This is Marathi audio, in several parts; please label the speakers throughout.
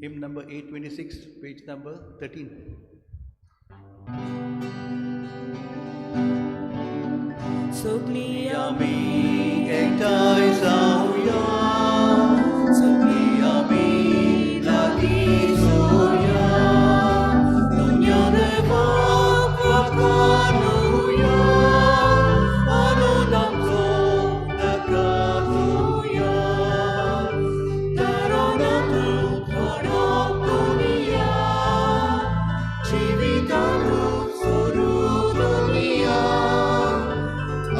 Speaker 1: Hymn number 826, page number 13.
Speaker 2: Sogli
Speaker 1: Ami ektai sauya, sogli ami lagi surya, dunia devat kanuya, anodam so nakanuya, tarona tu thorok dunia, jivitanu suruh dunia.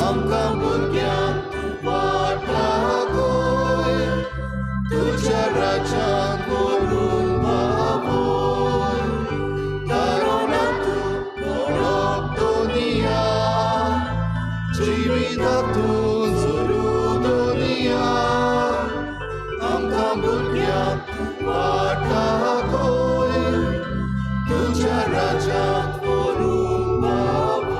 Speaker 1: आमकां भुरग्यांक तूं पाठवय, तुज्या राज्यांत व्हरून पावय, तारुण्याक तूं व्हरप दुनिया, जिविताक तूं जोडूं दुनिया. आमकां भुरग्यांक तूं पाठवय, तुज्या राज्यांत व्हरून पावय.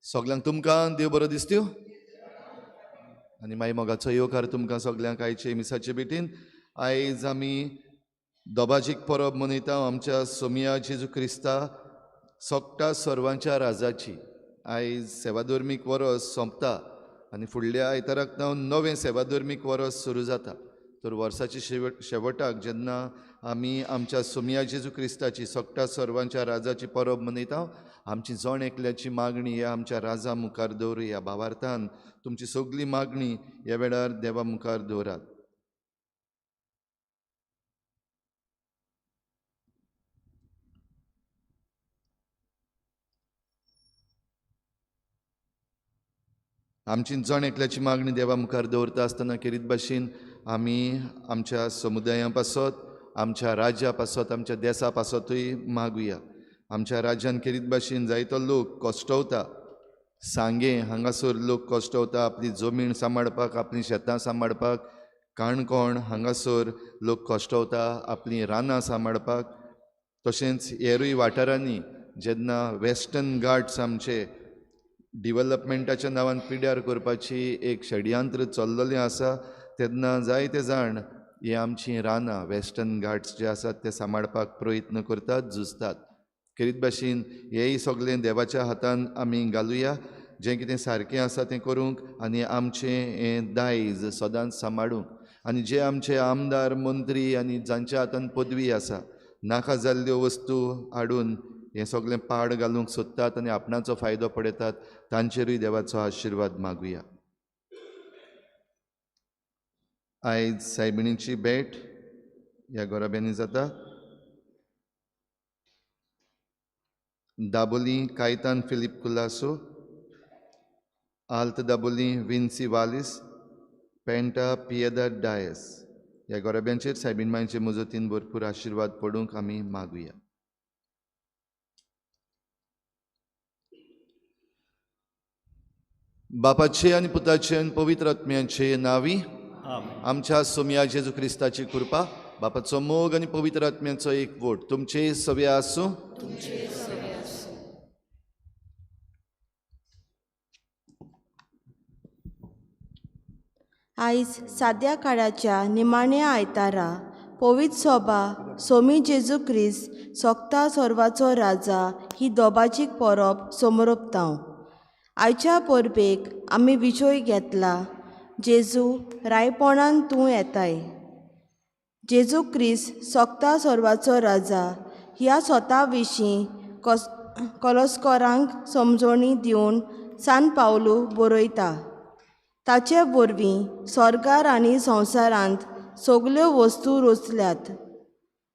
Speaker 3: सगळ्यांक तुमकां देव बरो दिसत्यो आनी मागीर मोगाचो येवकार तुमकां सगळ्यांक आयचे मिसाचे भेटीन. आयज आमी दोबाजीक परब मनयता आमच्या सोमिया जेजू क्रिस्ता सोगटा सर्वांच्या राजाची. आयज सेवाधर्मीक वरस सोंपता आनी फुडल्या आयताराक नवें सेवाधर्मीक वरस सुरू जाता. तर वर्साच्या शेवटाक जेन्ना आमी आमच्या सोमिया जेजू क्रिस्ताची सोगटा सर्वांच्या राजाची परब मनयता, आमची जण एकल्याची मागणी ह्या आमच्या राजा मुखार दवरुया. भावार्थान तुमची सगळी मागणी ह्या वेळार देवा मुखार दवरात. आमची जण एकल्याची मागणी देवा मुखार दवरता आसतना खेरीत भाशेन आमी आमच्या समुदाया पासत, आमच्या राज्या पासत, आमच्या देशा पासतूय मागुया. आमच्या राज्यान खेरीत भाशेन जायतो लोक कश्टवता. सांगे हांगासर लोक कश्टवता आपली जमीन सांबाळपाक, आपली शेतां सांबाळपाक. काणकोण हांगासर लोक कश्टवता आपली रानां सांबाळपाक. तशेंच हेरूय वाठारांनी जेन्ना वेस्टर्न घाट्स आमचे डिवेलपमेंटाच्या नांवान पिड्यार करपाची एक षडयंत्र चल्लेलें आसा, तेन्ना जायते जाण ही आमची रानां वेस्टर्न घाट्स जे आसात ते सांबाळपाक प्रयत्न करतात, झुजतात. खेरीत भाशेन हेय सगळें देवाच्या हातान आमी घालुया. जें कितें सारकें आसा तें करूंक आनी आमचें हें दायज सदांच सांबाळूंक. आनी जे आमचे आमदार मंत्री आनी जांच्या हातान पदवी आसा, नाका जाल्ल्यो वस्तू हाडून हें सगळें पाड घालूंक सोदतात आनी आपणाचो फायदो पळयतात, तांचेरूय देवाचो आशिर्वाद मागुया. आयज सायबिणीची भेट ह्या गोरब्यांनी जाता. दाबोली कायतान फिलिप कुलासो, आल्त दाबोली विन्सी वालिस, पेंटा पियेदाद डायस ह्या गोरब्यांचेर सायबीण मांयचे मुजतीन भरपूर आशिर्वाद पडूंक आमी मागुया. बापाचे आनी पुताचे आनी पवित्र आत्म्याचे नांवी आमच्या सोमिया जेजू क्रिस्ताची कृपा, बापाचो मोग आनी पवित्र आत्म्याचो एकवट तुमचे सवे आसूं.
Speaker 2: आयज साद्या काळाच्या निमाण्या आयतारा पवित्र सोबा सोमी जेजू क्रिस्त सोगता सर्वाचो राजा ही दोबाजीक परब समोरपतांव. आयच्या परबेक आमी विशय घेतला जेजू रायपणान तूं येताय. जेजू क्रिस्त सोगता सर्वाचो राजा ह्या स्वता विशीं कॉलोस्कोरांक समजोणी दिवन सान पावलू बरयता. ताचे वरवीं स्वर्गार आनी संवसारांत सगल्यो वस्तू रचल्यात,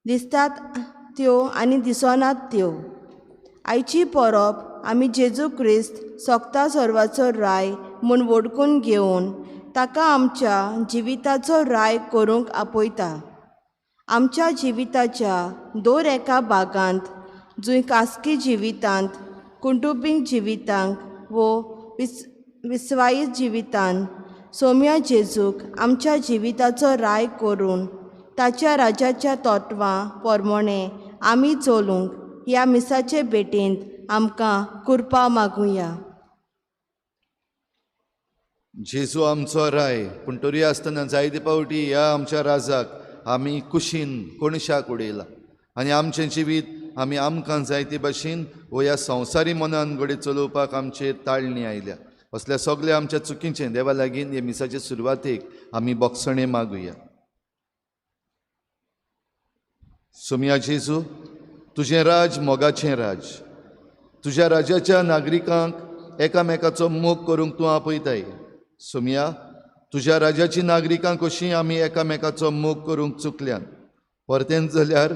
Speaker 2: दिसतात त्यो आनी दिसनात त्यो. आयची परब आमी जेजू क्रिस्त सोगता सर्वाचो राय म्हूण वडकून घेवन ताका आमच्या जिविताचो राय करूंक आपयता. आमच्या जिविताच्या दर एका भागांत, जंय खासगी जिवितांत, कुटुंबीक जिवितांत वो विस्वायीत जिवितांत, सोम्या जेजूक आमच्या जिविताचो राय करून ताच्या राजाच्या तत्वां प्रमाणें आमी चलूंक ह्या मिसाचे भेटेंत आमकां कृपा मागुया.
Speaker 3: जेजू आमचो राय पूण तरी आसतना जायते पावटी ह्या आमच्या राजाक आमी कुशीन कोणशाक उडयला आनी आमचें जिवीत आमी आमकां जायते भाशेन वो ह्या संवसारी मनान घडये चलोवपाक आमचेर ताळणी आयल्या. असल्या सगळ्या आमच्या चुकीचें देवा लागीं हे मिसाचे सुरवातेक आमी बोगसणे मागुया. सोम्या जेजू, तुजें राज मोगाचें राज. तुज्या राज्याच्या नागरिकांक एकामेकाचो मोग करूंक तूं आपयताय. सोम्या, तुज्या राज्याची नागरिकां कशीं आमी एकामेकाचो मोग करूंक चुकल्यान. परतेंच जाल्यार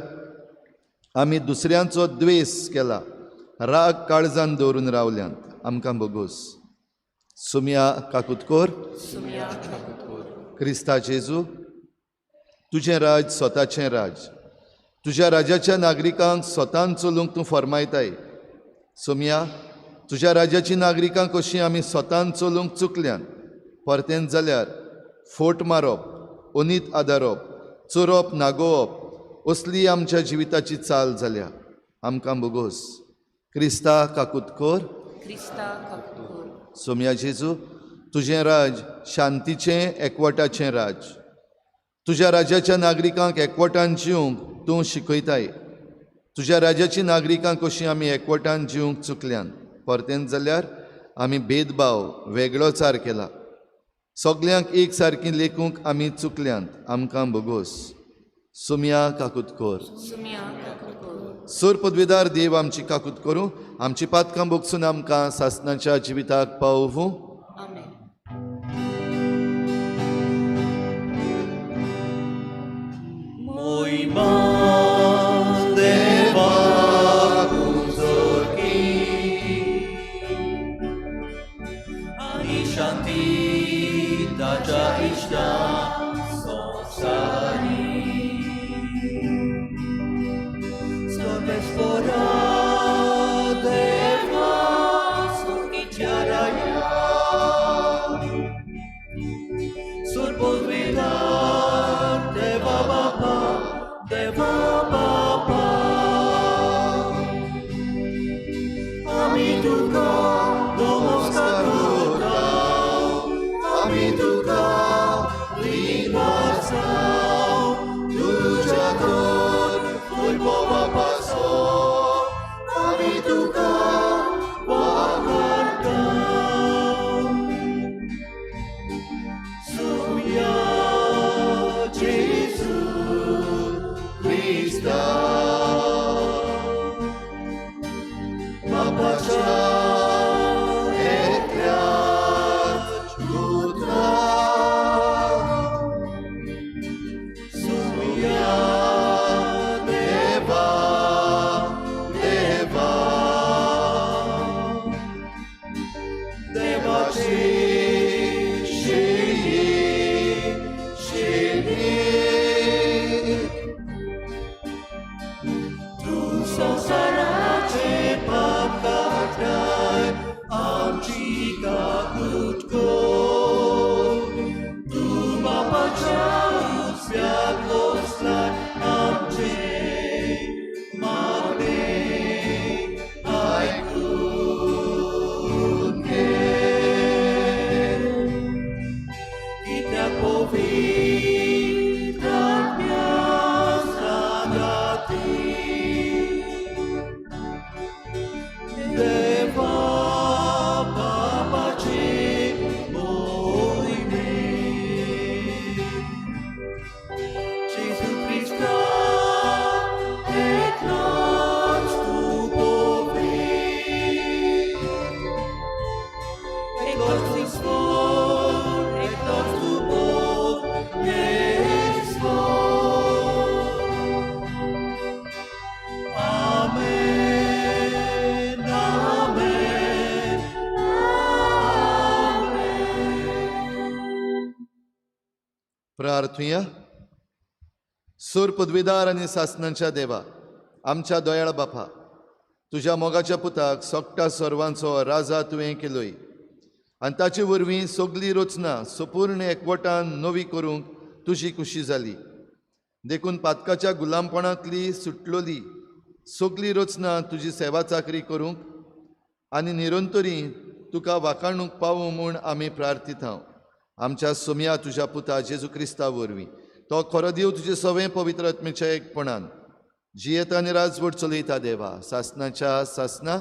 Speaker 3: आमी दुसऱ्यांचो द्वेस केला, राग काळजान दवरून रावल्यांत. आमकां बोगोस. सोम्या काकुतकोर, क्रिस्ता जेजू, तुजें राज स्वताचें राज. तुज्या राज्याच्या नागरिकांक स्वतान चलूंक तूं फरमायताय. सोम्या, तुज्या राज्याची नागरिकां कशीं आमी स्वतान चलूंक चुकल्यान. परतेंच जाल्यार फोट मारप, ओनीत आदारप, चोरप नागोवप असली आमच्या जिविताची चाल जाल्या. आमकां बोगोस. क्रिस्ता काकुतकोर, सोम्या जेजू, तुजें राज शांतीचें एकवटाचें राज. तुज्या राज्याच्या नागरिकांक एकवटान जिवंक तूं शिकयताय. तुज्या राज्याची नागरिकां कशीं आमी एकवटान जिवंक चुकल्यान. परतेंच जाल्यार आमी भेदभाव वेगळोचार केला. सगल्यांक एक सारकीं लेखूंक आमी चुकल्यांत. आमकां बोगोस. सोम्या काकुतकोर, सोर पदवीदार देव आमची काकूत करूं, आमची पातकां बोगसून आमकां सासणाच्या जिविताक पावूं. प्रार्थुया. सोर पदवीदार आनी सासणाच्या देवा, आमच्या दोयाळ बापा, तुज्या मोगाच्या पुताक सोगटा सर्वांचो राजा तुवें केलोय आनी ताचे वरवीं सगळीं रचना संपूर्ण एकवटान नवी करूंक तुजी खुशी जाली. देखून पातकाच्या गुलामपणांतली सुटलोली सगळीं रचना तुजी सेवा चाकरी करूंक आनी निरंतरी तुका वाखाणूक पावूं म्हूण आमी प्रार्थितांव. आमच्या सोम्या तुज्या पुता जेजू क्रिस्ता वरवीं तो खरो देव तुजे सवय पवित्र आत्मेच्या एकपणान जियेता आनी राजवट चलयता देवा सासनाच्या सासना.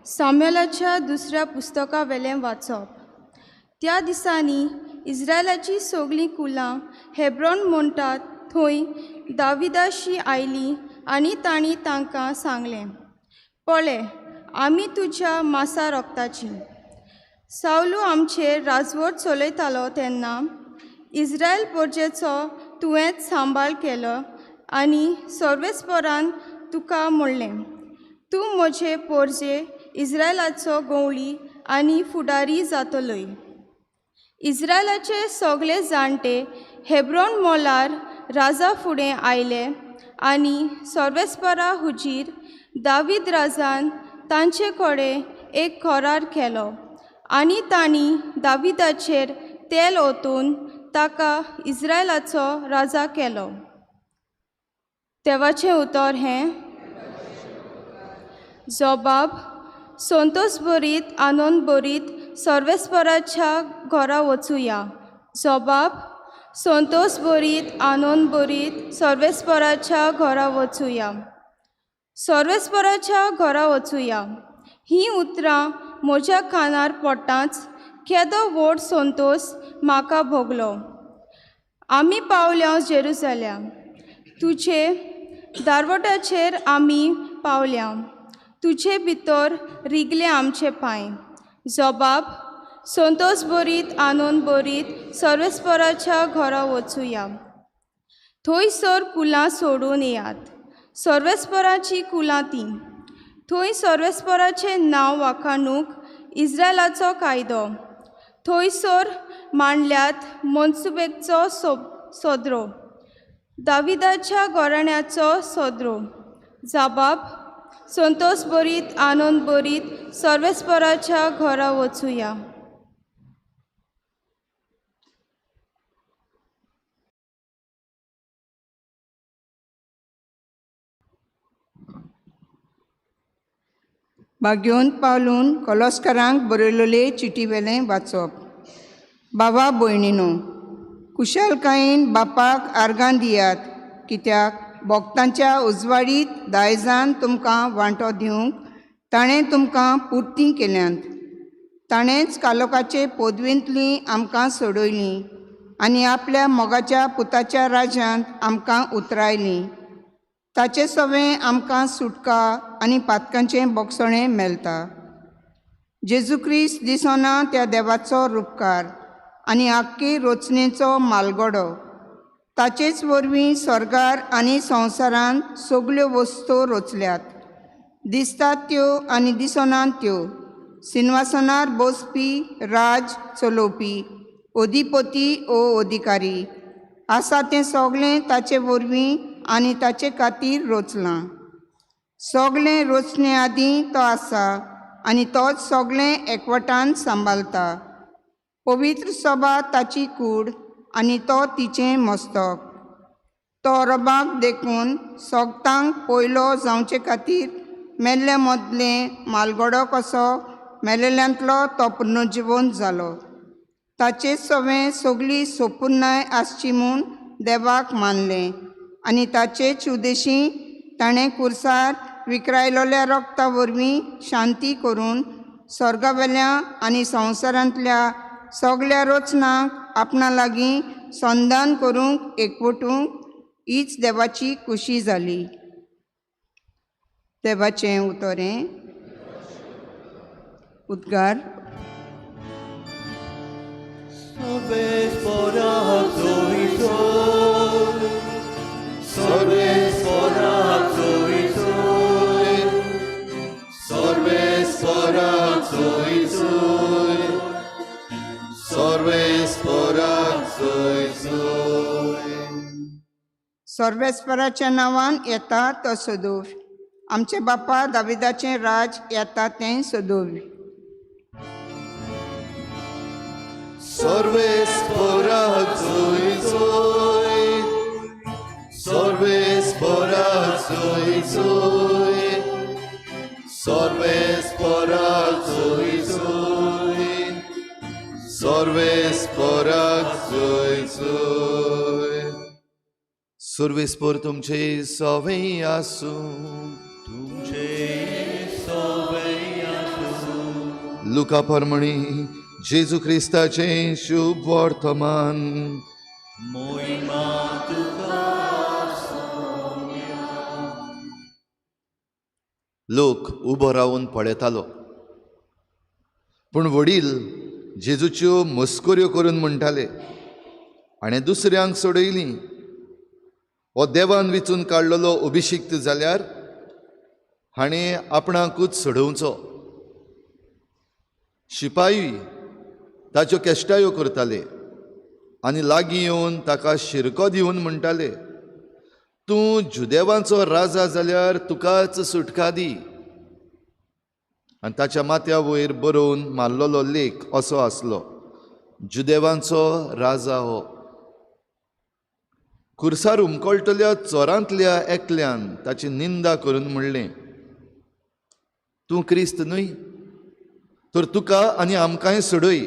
Speaker 4: साम्युएलाच्या दुसऱ्या पुस्तका वेलें वाचप. त्या दिसांनी इस्रायलाची सगळीं कुलां हेब्रोन म्हणटात थंय दाविदाशी आयलीं आनी तांणी तांकां सांगलें, पळय, आमी तुज्या मासा रोगताची. सावलू आमचेर राजवट चलयतालो तेन्ना इस्रायल पोरजेचो तुवेंच सांबाळ केलो आनी सर्वेस्परान तुका म्हणलें, तूं म्हजे पोरजे इस्रायलाचो गवळी आनी फुडारी जातलोय. इस्रायलाचे सगळे जाणटे हेब्रोन मोलार राजा फुडें आयले आनी सर्वेस्परा हुजीर दावीद राजान तांचे कडेन एक करार केलो आनी तांणी दाविदाचेर तेल ओतून ताका इस्रायलाचो राजा केलो. देवाचें उतर हें. जोबाब, संतोष बरीत आनंद बरीत सर्वेस्पराच्या घरा वचुया. जोबाब, संतोष बरीत आनंद बरीत सर्वेस्पराच्या घरा वचुया. सर्वेस्पराच्या घरा वचुया. ही उतरां म्हज्या कानार पडटाच केदो व्हड संतोष म्हाका भोगलो. आमी पावल्या जेरुसलेम. तुजे दारवटाचेर आमी पावल्या. तुजे भितर रिगले आमचे पांय. जोबाब, संतोष बरीत आनंद बरीत सर्वेस्पराच्या घरा वचुया. थंयसर कुलां सोडून येयात. सर्वेस्पराची कुलां तीं. थंय सर्वेस्पराचें नांव वाखाणूक इस्रायलाचो कायदो. थंयसर मांडल्यात मनसुबेचो सोद्रो, दाविदाच्या घराण्याचो सोद्रो. जोबाब, संतोष बरीत आनंद बरीत सर्वेस्पराच्या घरा वचुया.
Speaker 5: बागेवन पावलून कॉलोस्करांक बरयलोले चिटी वेलें वाचप. बाबा भयणीनो, कुशलकायेन बापाक आर्गां दियात, कित्याक भोगतांच्या उजवाडीत दायजान तुमकां वांटो दिवंक ताणें तुमकां पुर्ती केल्यांत. ताणेंच कालोकाचे पोदवेंतलीं आमकां सोडयलीं आनी आपल्या मोगाच्या पुताच्या राज्यांत आमकां उतरायलीं. ताचे सवें आमकां सुटका आनी पातकांचें बोगसणें मेळटा. जेजू क्रिस्त दिसना त्या देवाचो रुपकार आनी आख्खे रचनेचो मालगडो. ताचेच वरवीं स्वर्गार आनी संवसारांत सगल्यो वस्तू रचल्यात, दिसतात त्यो आनी दिसनात त्यो, सिंहासनार बसपी, राज चलोवपी, अधिपती ओ अधिकारी. आसा तें सगळें ताचे वरवीं आनी ताचे खातीर रचलां. सगळें रचने आदीं तो आसा आनी तोच सगळें एकवटान सांबाळटा. पवित्र सभा ताची कूड आनी तो तिचें मस्तक. तो रबाक देखून सोगतांक पयलो जावचे खातीर मेल्ले मदलें मालगडो कसो मेलेल्यांतलो तो पुनर्जिवन जालो. ताचे सवें सगळी सोपुर्णाय आसची म्हूण देवाक मानलें आनी ताचेच उद्देशी ताणें कुर्सार विकरायलोल्या रक्ता वरवीं शांती करून स्वर्गावेल्या आनी संवसारांतल्या सगळ्या रचनांक आपणा लागीं संधान करूंक एकवटूंक हीच देवाची खुशी जाली. देवाचें उतरें. उद्गार. सर्वेस्पराच्या नांवान येता तो सदोव. आमचे बापा दाविदाचें राज येता तें सदोव.
Speaker 3: सर्वेस्पराक जोय जोय, सर्वेस्पराक
Speaker 1: zoe zoe, sorves porak zoe zoe, sorves porak zoe zoe.
Speaker 3: सर्वेस्पर तुमचे सवय आसूं, लुका परमणी जेजू क्रिस्ताचे शुभ वर्तमान. लोक उबो रावन पळयतालो, पूण वडील जेजूच्यो मस्कऱ्यो करून म्हणटाले हाणें दुसऱ्यांक सोडयली. हो देवान विचून काडलेलो अभिशिक्त जाल्यार हाणें आपणाकूच सोडोवचो. शिपाई ताच्यो केश्टायो करताले आनी लागीं येवन ताका शिरको दिवन म्हणटाले, तूं जुदेवांचो राजा जाल्यार तुकाच सुटका दी. आनी ताच्या माथ्या वयर बरोवन मारलेलो लेख असो आसलो, जुदेवांचो राजा हो. खुर्सार उमकळटल्या चोरांतल्या एकल्यान ताची निंदा करून म्हणलें, तूं क्रिस्त न्हय, तर तुका आनी आमकांय सोडय.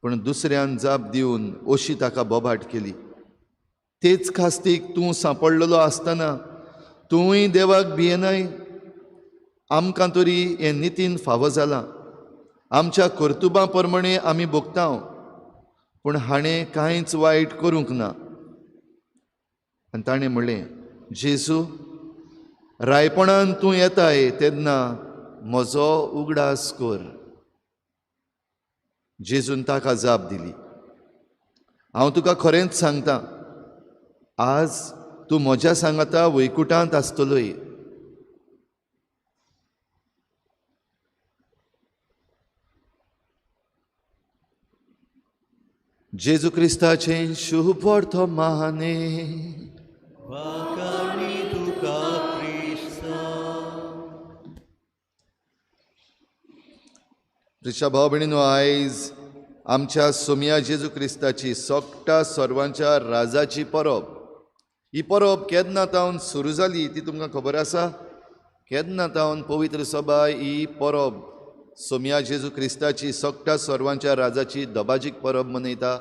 Speaker 3: पूण दुसऱ्यान जाप दिवन अशी ताका बोबाट केली. तेच खास्तीक तूं सांपडलेलो आसतना तूंय देवाक भियेनाय. आमकां तरी हें नितीन फावो जालां, आमच्या कर्तुबां प्रमाणे आमी भोगतांव, पूण हाणें कांयच वायट करूंक ना. आनी ताणें म्हणलें, जेजू, रायपणान तूं येताय तेन्ना म्हजो उगडास कर. जेजून ताका जाप दिली, हांव तुका खरेंच सांगतां, आज तूं म्हज्या सांगाता वैकुंठांत आसतलोय. जेजू क्रिस्ताचे शुभ वर्तमाने. प्रिच्या भाव भयणीनो, आयज आमच्या सोम्या जेजू क्रिस्ताची सोगटा सर्वांच्या राजाची परब. ही परब केन्ना तावन सुरू जाली ती तुमकां खबर आसा? केन्ना तावन पवित्र सभा ही परब सोम्या जेजू क्रिस्ताची सोगटा सर्वांच्या राजाची दबाजीक परब मनयता.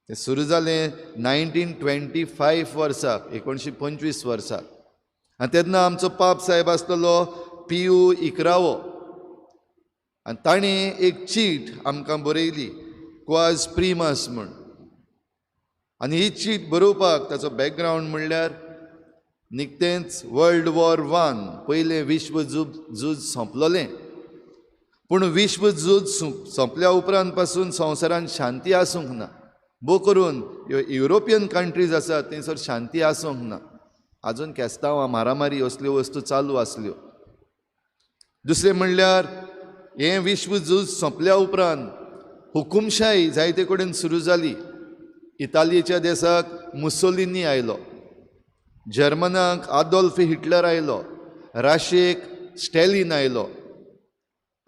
Speaker 3: तें सुरू जालें 1925 वर्सा, 1925 वर्सा. आनी तेन्ना आमचो पाप साहेब आसलेलो पियू 11वो. आनी ताणें एक चीट आमकां बरयली, क्वाज प्रिमास म्हण. आनी ही चीट बरोवपाक ताचो बॅकग्रावंड म्हणल्यार निकतेंच वर्ल्ड वॉर 1, पयलें विश्व झूज सोंपलोलें. पूण विश्व झूज सोंपल्या उपरांत पासून संवसारांत शांती आसूंक ना. भोव करून युरोपियन कंट्रीज आसात थंयसर शांती आसूंक ना. आजून केस्तांवां मारामारी असल्यो वस्तू चालू आसल्यो. दुसरें म्हणल्यार हें विश्व झूज सोंपल्या उपरांत हुकुमशाही जायते कडेन सुरू जाली. इटालीच्या देशाक मुसोलिनी आयलो, जर्मनाक आदोल्फ हिटलर आयलो, राशियेक स्टॅलिन आयलो.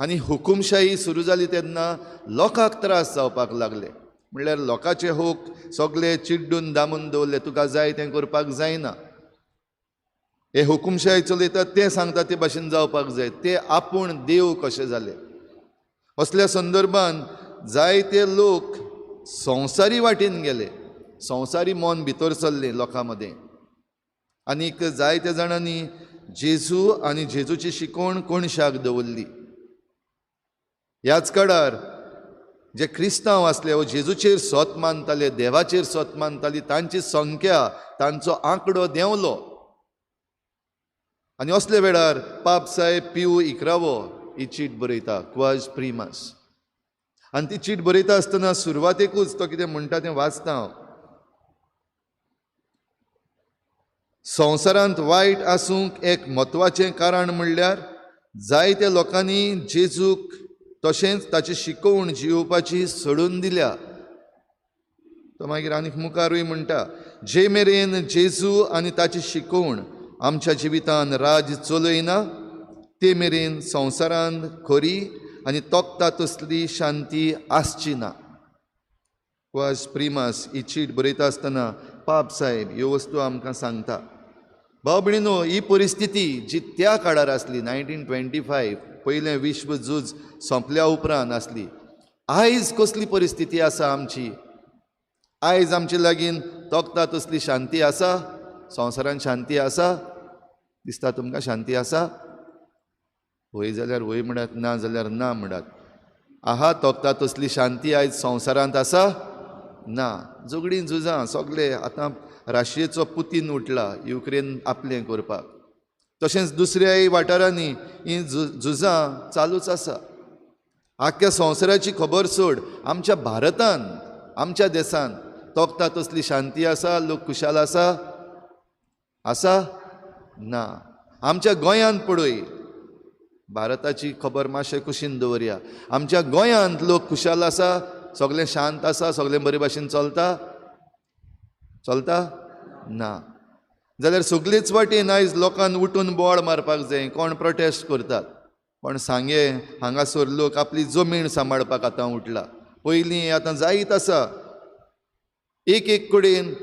Speaker 3: आनी हुकुमशाही सुरू जाली तेन्ना लोकांक त्रास जावपाक लागले. म्हणल्यार लोकांचे हूक सगळे चिड्डून दामून दवरले, तुका जाय तें करपाक जायना. हे हुकुमशाही चलयतात ते सांगता ते भाशेन जावपाक जाय. ते आपूण देव कशे जाले. असल्या संदर्भान जायते लोक संवसारी वाटेन गेले, संवसारी मन भितर चल्लें लोकां मदें. आनीक जायत्या जाणांनी जेजू आनी जेजूची शिकवण कोणशाक दवरली. ह्याच काळार जे क्रिस्तांव आसले वो जेजूचेर स्वत मानताले, देवाचेर स्वत मानताली, तांची संख्या, तांचो आंकडो देंवलो. आनी असले वेळार पाप साहेब पियू 11वो ही चीट बरयता, क्वाज प्रिमास. आनी ती चीट बरयता आसतना सुरवातेकूच तो कितें म्हणटा तें वाचता हांव. संवसारांत वायट आसूंक एक म्हत्वाचें कारण म्हणल्यार जायत्या लोकांनी जेजूक तशेंच ताची शिकवण जिवोवपाची सोडून दिल्या. तो मागीर आनीक मुखारूय म्हणटा, जे मेरेन जेजू आनी ताची शिकवण आमच्या जिवितान राज चलयना ते मेरेन संवसारांत खरी आनी तोखता तसली शांती आसची ना. क्वाज प्रिमास ही चीट बरयता आसतना पाप साहेब ह्यो वस्तू आमकां सांगता. भाव भयणीनो, ही परिस्थिती जी त्या काळार आसली 1925 पयलें विश्व झूज सोंपल्या उपरांत आसली, आयज कसली परिस्थिती आसा आमची? आयज आमचे लागीं तोखता तसली शांती आसा? संवसारान शांती आसा? दिसता तुमकां शांती आसा? वय जाल्यार वय म्हणत, ना जाल्यार ना म्हणत. आहा तोखता तसली शांती आयज संवसारांत आसा? ना. झगडीं झुजां सगळे. आतां राशियेचो पुतीन उठला युक्रेन आपलें करपाक. तशेंच दुसऱ्याय वाठारांनी हीं झुजां चालूच आसा. आख्ख्या संवसाराची खबर सोड, आमच्या भारतांत, आमच्या देशांत तोखता तसली शांती आसा? लोक खुशाल आसा? आसा? ना. आमच्या गोंयांत पळय, भारताची खबर मातशें कुशीन दवरया. आमच्या गोंयांत लोक खुशाल आसा? सगळें शांत आसा? सगळें बरे भाशेन चलता? चलता? ना. जाल्यार सगळीच वाटेन आयज लोकांन उठून बोवाळ मारपाक जाय. कोण प्रोटेस्ट करतात, पण सांगे हांगासर लोक आपली जमीन सांबाळपाक आतां उठला. पयलीं आतां जायत आसा, एक कडेन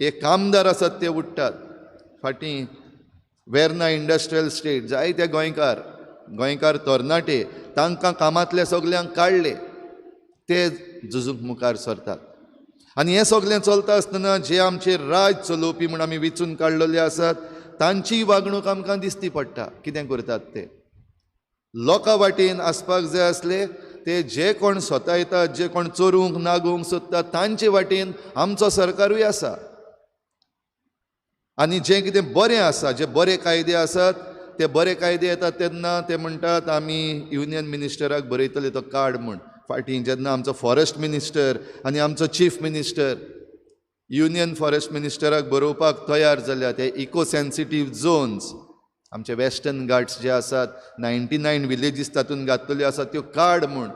Speaker 3: एक कामदार आसात ते उठतात. फाटीं वेर्ना इंडस्ट्रियल स्टेट जायते गोंयकार तरणाटे, तांकां कामांतले सगल्यांक काडले, ते झुजूंक मुखार सरतात. आनी हें सगळें चलता आसतना जे आमचेर राज चलोवपी म्हण आमी वेंचून काडलेले आसात, तांची वागणूक आमकां दिसती पडटा. कितें करतात ते लोकां वाटेन आसपाक जाय आसले, ते जे कोण स्वता येतात, जे कोण चोरूंक नागोवंक सोदतात, तांचे वाटेन आमचो सरकारूय आसा. आनी जें कितें बरें आसा, जे बरे कायदे आसात, ते बरे कायदे येतात तेन्ना ते म्हणटात आमी युनियन मिनिस्टराक बरयतले तो कार्ड म्हूण. फाटीं जेन्ना आमचो फॉरेस्ट मिनिस्टर आनी आमचो चीफ मिनिस्टर युनियन फॉरेस्ट मिनिस्टराक बरोवपाक तयार जाल्या, ते इको सेन्सिटीव झोन्स, आमचे वेस्टर्न घाट्स जे आसात, 99 विलेजीस तातूंत घातलेल्यो आसात, त्यो कार्ड म्हूण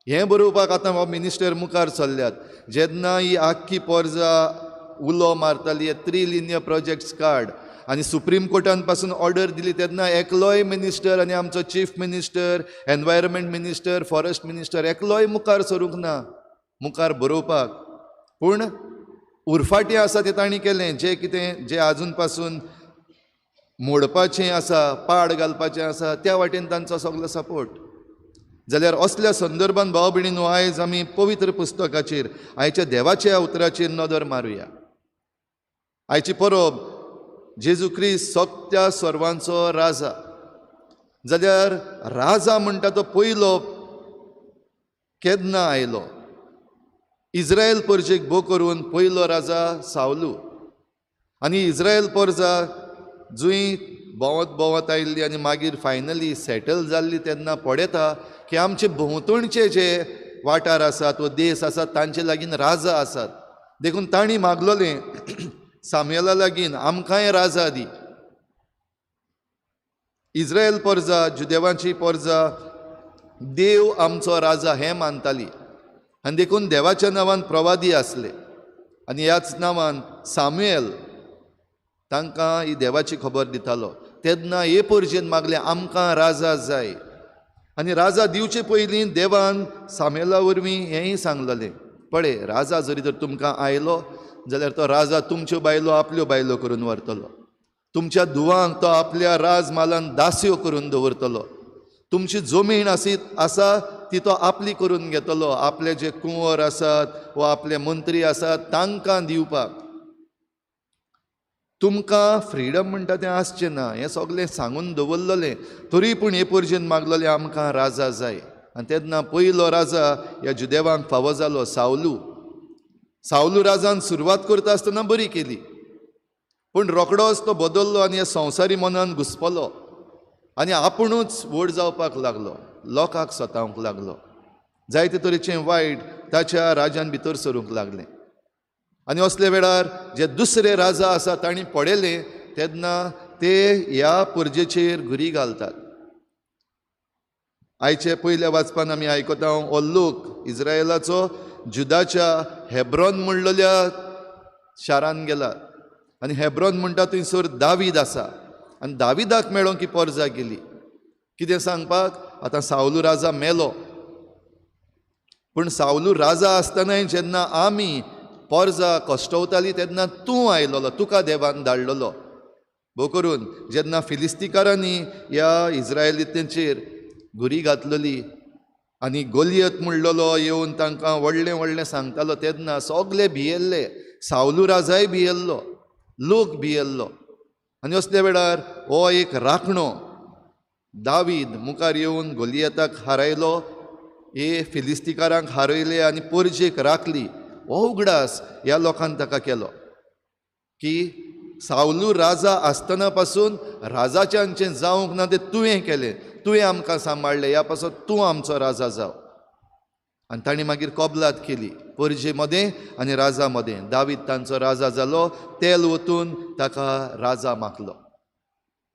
Speaker 3: हें बरोवपाक आतां हो मिनिस्टर मुखार चल्ल्यात. जेन्ना ही आख्खी पोरजा उलो मारताली 3 लिनियर प्रोजेक्ट्स कार्ड, आनी सुप्रीम कोर्टान पासून ऑर्डर दिली, तेन्ना एकलोय मिनिस्टर आनी आमचो chief minister, environment minister, forest minister एकलोय मुखार सरूंक ना मुखार बरोवपाक. पूण उरफाटें आसा तें तांणी केलें. जे कितें जे आजून पासून मोडपाचें आसा, पाड घालपाचें आसा, त्या वाटेन तांचो सगळो सपोर्ट. जाल्यार असल्या संदर्भान भाव भयणीनो, आयज आमी पवित्र पुस्तकाचेर, आयच्या देवाच्या उतराचेर नदर मारुया. आयची परब जेजू क्रिस्त सत्या सर्वांचो राजा. जाल्यार राजा म्हणटा तो पयलो केन्ना आयलो? इस्रायल परजेक भोव करून पयलो राजा सावलू. आनी इस्रायल परजा जुंय भोंवत आयिल्ली आनी मागीर फायनली सेटल जाल्ली, तेन्ना पळयता की आमचे भोंवतणचे जे वाठार आसात वा देश आसात, तांचे लागीं राजा आसात. देखून तांणी मागलोलें सामुएला लागीं, आमकांय राजा दी. इस्रायल परजा, जुदेवांची परजा देव आमचो राजा हें मानताली. आनी देखून देवाच्या नांवान प्रवादी आसले, आनी ह्याच नांवान सामुएल तांकां ही देवाची खबर दितालो. तेन्ना हे परजेन मागलें आमकां राजा जाय. आनी राजा दिवचे पयलीं देवान सामुएला वरवीं हेंय सांगलेलें, पळय राजा जरी तर तुमकां आयलो जाल्यार तो राजा तुमच्यो बायलो आपल्यो बायलो करून व्हरतलो. तुमच्या धुवांक तो आपल्या राजमालान दास्यो करून दवरतलो. तुमची जमीन आसा ती तो आपली करून घेतलो. आपले जे कुंवर आसात वा आपले मंत्री आसात तांकां दिवपाक. तुमकां फ्रिडम म्हणटा तें आसचें ना. हें सगळें सांगून दवरलेलें. तरी पूण हे परजेन मागलेलें आमकां राजा जाय. आनी तेन्ना पयलो राजा ह्या जुदेवांक फावो जालो सावलू. सावलू राजान सुरवात करता आसतना बरी केली, पूण रोखडोच तो बदल्लो आनी ह्या संवसारी मनान घुसपलो आनी आपुणूच व्हड जावपाक लागलो, लोकांक सतावंक लागलो. जायते तरेचें वायट ताच्या राज्यान भितर सरूंक लागलें. आनी असले वेळार जे दुसरे राजा आसा तांणी पळयलें तेन्ना ते ह्या परजेचेर घुरी घालतात. आयचे पयल्या वाचपान आमी आयकता हो लोक इस्रायलाचो जुदाच्या हेब्रोन म्हणलेल्या शारान गेला. आनी हेब्रोन म्हणटा थंयसर दावीद आसा. आनी दाविदाक मेळोंक ही परजा गेली. कितें सांगपाक? आतां सावलू राजा मेलो, पूण सावलू राजा आसतनाय जेन्ना आमी पोरजां कश्टवतालीं तेन्ना तूं आयलोलो, तुका देवान धाडलोलो. भोव करून जेन्ना फिलिस्तिकारांनी ह्या इस्रायलित्यांचेर घुरी घातलेली आनी गोलियत म्हणलोलो येवन तांकां व्हडलें व्हडलें सांगतालो, तेन्ना सगळे भियेल्ले. सावलू राजाय भियेल्लो, लोक भियेल्लो. आनी असल्या वेळार हो एक राखणो दावीद मुखार येवन गोलियताक हारयलो, हे फिलिस्तिकारांक हारयले आनी पोरजेक राखली. हो उगडास ह्या लोकांनी ताका केलो की सावलू राजा आसतना पासून राजाच्यांचें जावंक ना तें तुवें केलें, तुवें आमकां सांबाळलें, ह्या पासून तूं आमचो राजा जाव. आनी तांणी मागीर कबलात केली पोरजे मदें आनी राजा मदें. दावीद तांचो राजा जालो, तेल वतून ताका राजा मागलो.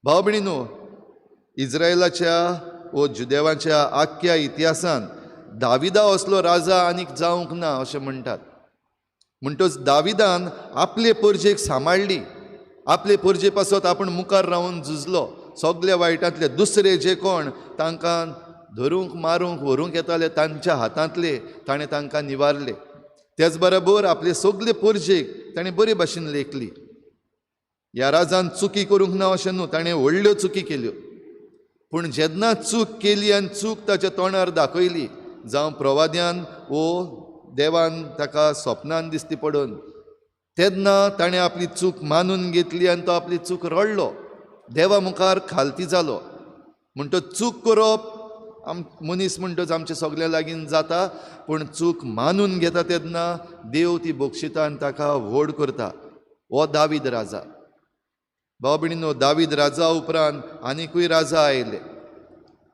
Speaker 3: भाव भयणीनो, इस्रायलाच्या वो जुदेवाच्या आख्या इतिहासान दाविदा असलो राजा आनीक जावंक ना अशें म्हणटात. म्हणटच दाविदान आपले पोरजेक सांबाळली, आपले पोरजे पासत आपूण मुखार रावन झुजलो. सगळे वायटांतले दुसरे जे कोण तांकां धरूंक मारूंक व्हरूंक येताले तांच्या हातांतले ताणें तांकां निवारले. तेच बरोबर आपले सगळे पोरजेक ताणें बरे भाशेन लेखली. ह्या राजान चुकी करूंक ना अशें न्हू, ताणें व्हडल्यो चुकी केल्यो. पूण जेन्ना चूक केली आनी चूक ताच्या तोंडार दाखयली, जावं प्रवाद्यान वो देवान ताका स्वप्नान दिसती पडून, तेन्ना ताणें आपली चूक मानून घेतली आनी तो आपली चूक रडलो, देवा मुखार खालती जालो. म्हणटच चूक करप मनीस म्हणटच आमचे सगळ्या लागीं जाता, पूण चूक मानून घेता तेन्ना देव ती बक्षिता आनी ताका व्हड करता. हो दावीद राजा. भाव भयणीनो, दावीद राजा उपरांत आनिकूय राजा आयले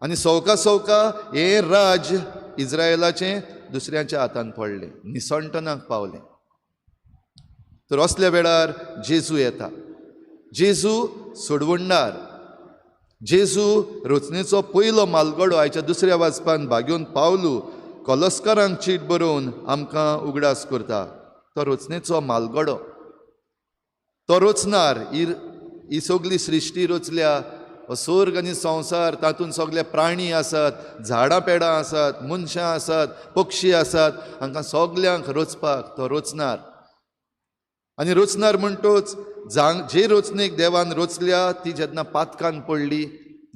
Speaker 3: आनी सवका सवका हें राज इस्रायलाचें दुसऱ्यांच्या हातांत पडलें, निसंटनाक पावलें. तर असल्या वेळार जेजू येता. जेजू सोडवणदार. जेजू रचनेचो पयलो मालगडो आयच्या दुसऱ्या वाचपान भाग्योन पावलू कॉलस्कारांक चीट बरोवन आमकां उगडास करता. तो रचनेचो मालगडो, तो रचणार. ही सगळी सृश्टी रचल्या, सर्ग आनी संवसार, तातूंत सगळे प्राणी आसात, झाडां पेडां आसात, मनशां आसात, पक्षी आसात, हांकां सगल्यांक रचपाक तो रचणार. आनी रचणार म्हणटच जे रचनेक देवान रचल्या ती जेन्ना पातकान पडली,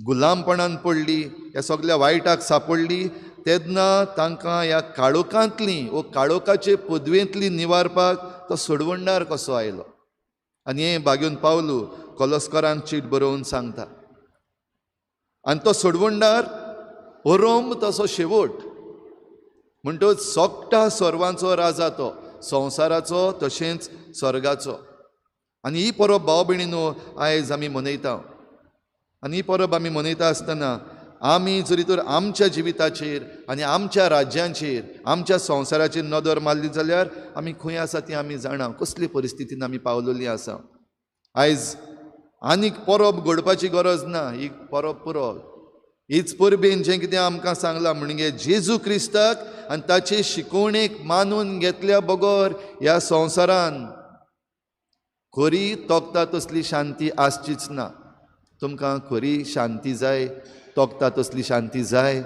Speaker 3: गुलामपणान पडली, ह्या सगळ्या वायटाक सांपडली, तेन्ना तांकां ह्या काळोखांतली वो काळोखाचे पदवेंतली निवारपाक तो सोडवणदार कसो आयलो. आनी हें भाग्योन पावलू कॉलस्कारांक चीट बरोवन सांगता. आनी तो सोडवणदार परम तसो शेवट. म्हणटच सोगटा सर्वांचो राजा तो, संवसाराचो तशेंच स्वर्गाचो. आनी ही परब भाव भयणीनो आयज आमी मनयता. आनी ही परब आमी मनयता आसतना आमी जरी तर आमच्या जिविताचेर आनी आमच्या राज्यांचेर, आमच्या संवसाराचेर नदर मारली जाल्यार आमी खंय आसा ती आमी जाणा, कसली परिस्थितीन आमी पावलेलीं आसा. आयज आनीक परब घडपाची गरज ना, ही परब पुरो. हीच परबेन जें कितें आमकां सांगलां म्हणजे जेजू क्रिस्ताक आनी ताचे शिकवणेक मानून घेतल्या बगर ह्या संवसारान खरी तोखता तसली शांती आसचीच ना. तुमकां खरी शांती जाय, तोखता तसली शांती जाय,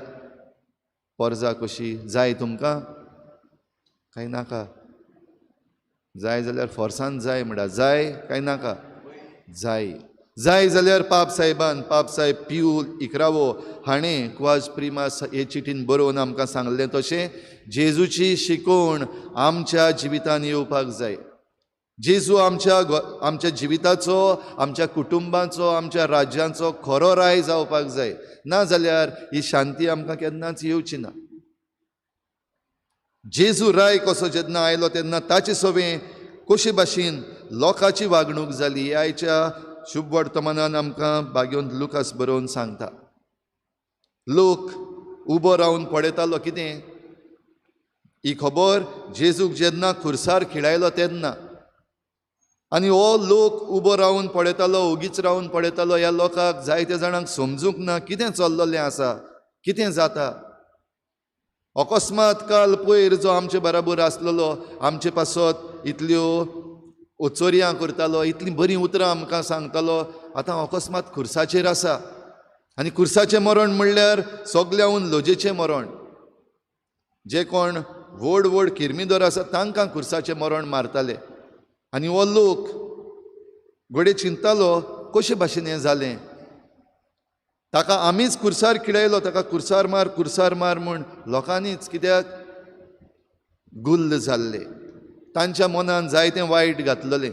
Speaker 3: परजा कशी जाय तुमकां? कांय नाका. जाय जाल्यार फोर्सान जाय म्हणटा, जाय कांय नाका, जाय. जाय जाल्यार पाप साहेब पिऊ इकरावो हाणें क्वाज प्रिमास हे चिठीन बरोवन आमकां सांगलें तशें जेजूची शिकवण आमच्या जिवितान येवपाक जाय. जेजू आमच्या जिविताचो, आमच्या कुटुंबाचो, आमच्या राज्यांचो खरो राय जावपाक जाय. ना जाल्यार ही शांती आमकां केन्नाच येवची ना. जेजू राय कसो जेन्ना आयलो तेन्ना ताचे सवें कशे भाशेन लोकांची वागणूक जाली आयच्या शुभ वर्तमानान आमकां भाग्योन लुकास बरोवन सांगता. लोक उबो रावन पळयतालो कितें ही खबर जेजूक जेन्ना खुर्सार खिळायलो तेन्ना. आनी हो लोक उबो रावन पळयतालो, उगीच रावन पळयतालो. ह्या लोकांक जायत्या जाणांक समजूंक ना कितें चल्लोलें आसा, कितें जाता. अकस्मात काल पयर जो आमचे बराबर आसलेलो, आमचे पासत इतल्यो ओचोरयां करतालो, इतलीं बरीं उतरां आमकां सांगतालो, आतां अकस्मात खुर्साचेर आसा. आनी खुर्साचें मरण म्हणल्यार सगल्याहून लजेचें मरण. जे कोण व्हड व्हड किरमीदोर आसा तांकां खुर्साचें मरण मारताले आनी हो लोक घोडे चिंततालो कशे भाशेन हें जालें ताका आमीच खुर्सार खिळयलो ताका खुर्सार मार म्हूण लोकांनीच कित्याक गुल्ल जाल्ले तांच्या मनान जायतें वायट घातलेलें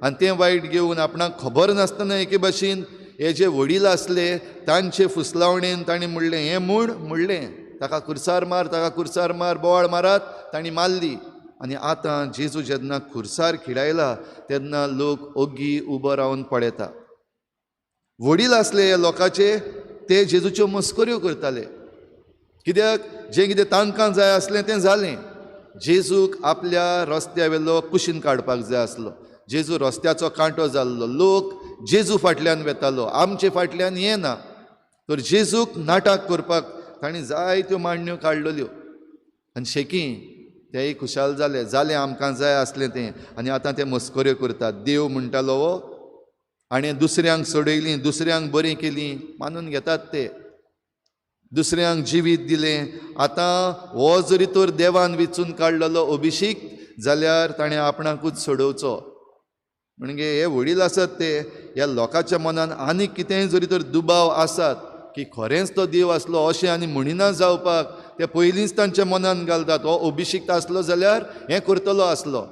Speaker 3: आनी तें वायट घेवन आपणाक खबर नासतना एके भाशेन हे जे वडील आसले तांचे फुसलावणेन तांणी म्हणलें हें म्हणलें ताका खुर्सार मार बोवाळ मारात तांणी मारली आनी आतां जेजू जेन्ना खुर्सार खिडायला तेन्ना लोक ओग्गी उबो रावन पळयता वडील आसले ह्या लोकांचे ते जेजूच्यो मस्कऱ्यो करताले कित्याक जें कितें तांकां जाय आसलें तें जालें जेजूक आपल्या रस्त्या वेलो कुशीन काडपाक जाय आसलो जेजू रस्त्याचो कांटो जाल्लो लोक जेजू फाटल्यान वेतालो आमचे फाटल्यान येना तर जेजूक नाटक करपाक तांणी जायत्यो मांडण्यो काडलेल्यो आनी शेकी तेय खुशाल जालें आमकां जाय आसलें तें आनी आतां ते मस्कऱ्यो करतात देव म्हणटालो हो आनी दुसऱ्यांक सोडयलीं दुसऱ्यांक बरीं केलीं मानून घेतात ते दुसऱ्यांक जिवीत दिलें आतां हो जरी तर देवान वेंचून काडलेलो अभिषेक जाल्यार ताणें आपणाकूच सोडोवचो म्हणजे हे वडील आसात ते ह्या लोकांच्या मनान आनीक कितेंय जरी तर दुबाव आसात की खरेंच तो देव आसलो अशें आनी म्हणिना जावपाक ते पयलींच तांच्या मनान घालतात हो अभिषेक आसलो जाल्यार हें करतलो आसलो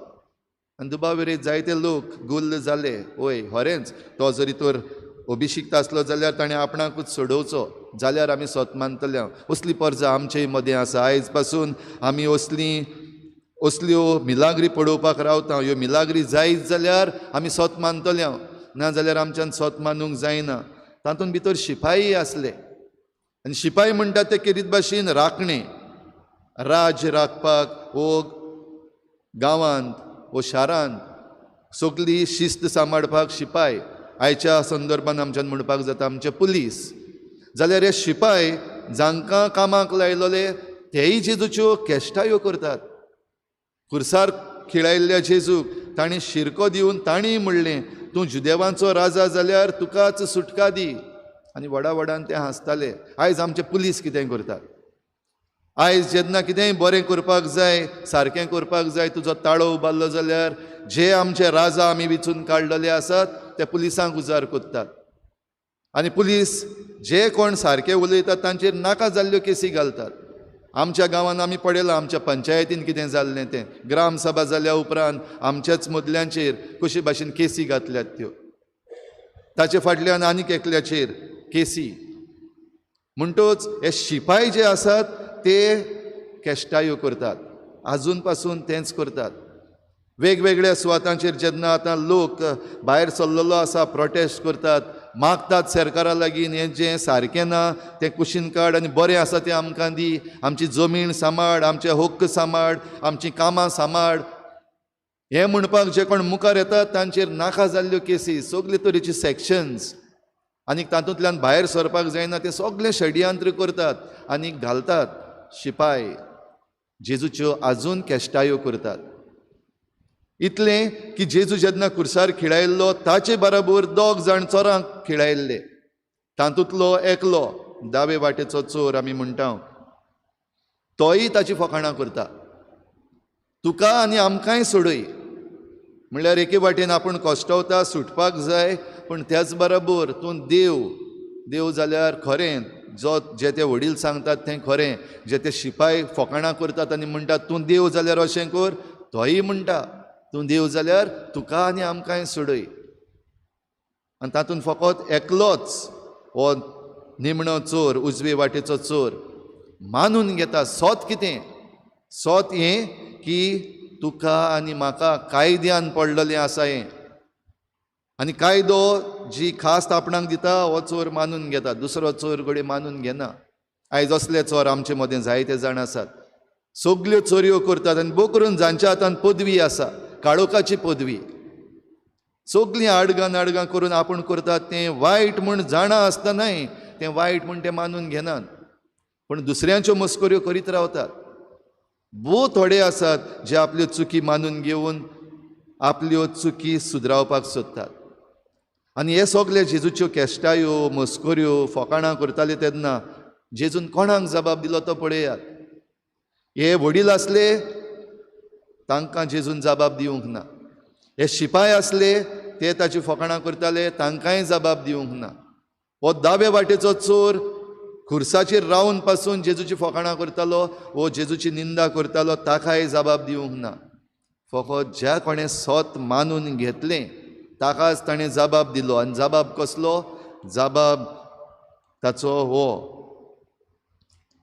Speaker 3: आनी दुबावेरेत जायते लोक गुल्ल जाले वय खरेंच तो जरी तर अभिषेक आसलो जाल्यार ताणें आपणाकूच सोडोवचो जाल्यार आमी सत मानतले असली पर्जा आमचेय मदें आसा आयज पासून आमी असल्यो मिलाग्री पळोवपाक रावता ह्यो मिलाग्री जायत जाल्यार आमी सत मानतले ना जाल्यार आमच्यान सत मानूंक जायना तातूंत भितर शिपाई आसले आनी शिपाई म्हणटात ते किरीत भाशेन राखणे राज राखपाक वो गांवांत वो शारांत सगली शिस्त सांबाळपाक शिपाय आयच्या संदर्भान आमच्यान म्हणपाक जाता आमचे पुलीस जाल्यार हे शिपाय जांकां कामाक लायलोले तेय जेजूच्यो केश्टायो करतात खुर्सार खिळायल्ल्या जेजूक ताणें शिरको दिवन ताणीय म्हणलें तूं जुदेवांचो राजा जाल्यार तुकाच सुटका दी आनी व्हडान ते हांसताले आयज आमचे पुलीस कितें करतात आयज जेन्ना कितेंय बरें करपाक जाय सारकें करपाक जाय तुजो ताळो उबारलो जाल्यार जे आमचे राजा आमी वेंचून काडलेले आसात ते पुलिसांक उजार कोत्तात आनी पुलीस जे कोण सारके उलयतात तांचेर नाका जाल्ल्यो केसी घालतात आमच्या गांवांत आमी पळयलां आमच्या पंचायतीन कितें जाल्लें तें ग्राम सभा जाल्या उपरांत आमच्याच मदल्यांचेर कशे भाशेन केसी घातल्यात त्यो ताचे फाटल्यान आनीक एकल्याचेर केसी म्हणटच हे शिपाई जे आसात ते केश्टायो करतात आजून पासून तेंच करतात वेगवेगळ्या सुवातांचेर जेन्ना आतां लोक भायर सरलेलो आसा प्रोटेस्ट करतात मागतात सरकारा लागीं हें जें सारकें ना तें कुशीन काड आनी बरें आसा तें आमकां दी आमची जमीन सांबाळ आमचे हक्क सांबाळ आमचीं कामां सांबाळ हें म्हणपाक जे कोण मुखार येतात तांचेर नाका जाल्ल्यो केसी सगळे तरेची सेक्शन्स आनी तातूंतल्यान भायर सरपाक जायना ते सगळे षडयंत्र करतात आनी घालतात शिपाय जेजूच्यो आजून केश्टायो करतात इतलें की जेजू जेन्ना खुर्सार खिळायल्लो ताचे बराबर 2 जाण चोरांक खिळायल्ले तातूंतलो एकलो दावे वाटेचो चोर आमी म्हणटा तोय ताची फकाणां करता तुका आनी आमकांय सोडय म्हणल्यार एके वाटेन आपूण कश्टवता सुटपाक जाय पूण त्याच बराबर तूं देव जाल्यार खरें जे ते वडील सांगतात तें खरें जे ते शिपाय फकाणां करतात आनी म्हणटात तूं देव जाल्यार अशें कर तोय म्हणटा तूं देव जाल्यार तुका आनी आमकांय सोडय आनी तातूंत फकत एकलोच हो निमणो चोर उजवे वाटेचो चोर मानून घेता सोत कितें सोत हें की तुका आनी म्हाका कायद्यान पडलेलें आसा हें आनी कायदो जी खास्त आपणाक दिता हो चोर मानून घेता दुसरो चोर घडये मानून घेना आयज असले चोर आमचे मदें जायते जाण आसात सगल्यो चोरयो करतात आनी भोव करून जांच्या हातान पदवी आसा काळोखाची पदवी सगलीं आडगां करून आपूण करतात तें वायट म्हूण जाणा आसतनाय तें वायट म्हूण ते मानून घेनात पूण दुसऱ्यांच्यो मस्कऱ्यो करीत रावतात भोव थोडे आसात जे आपल्यो चुकी मानून घेवन आपल्यो चुकी सुदरावपाक सोदतात आनी हे सगळे जेजूच्यो केश्टायो मस्कऱ्यो फकाणां करताले तेन्ना जेजून कोणाक जबाब दिलो तो पळयात हे वडील असले तांकां जेजून जबाब दिवंक ना, हे शिपाय असले ते ताची फकाणां करताले तांकांय जबाब दिवंक ना, हो दावे वाटेचो चोर खुर्साचेर रावन पासून जेजूची फकाणां करतालो वो जेजूची निंदा करतालो ताकाय जबाब दिवंक ना. फकत ज्या कोणें स्वत मानून घेतलें ताकाच ताणें जबाब दिलो. आनी जबाब कसलो? जबाब ताचो हो,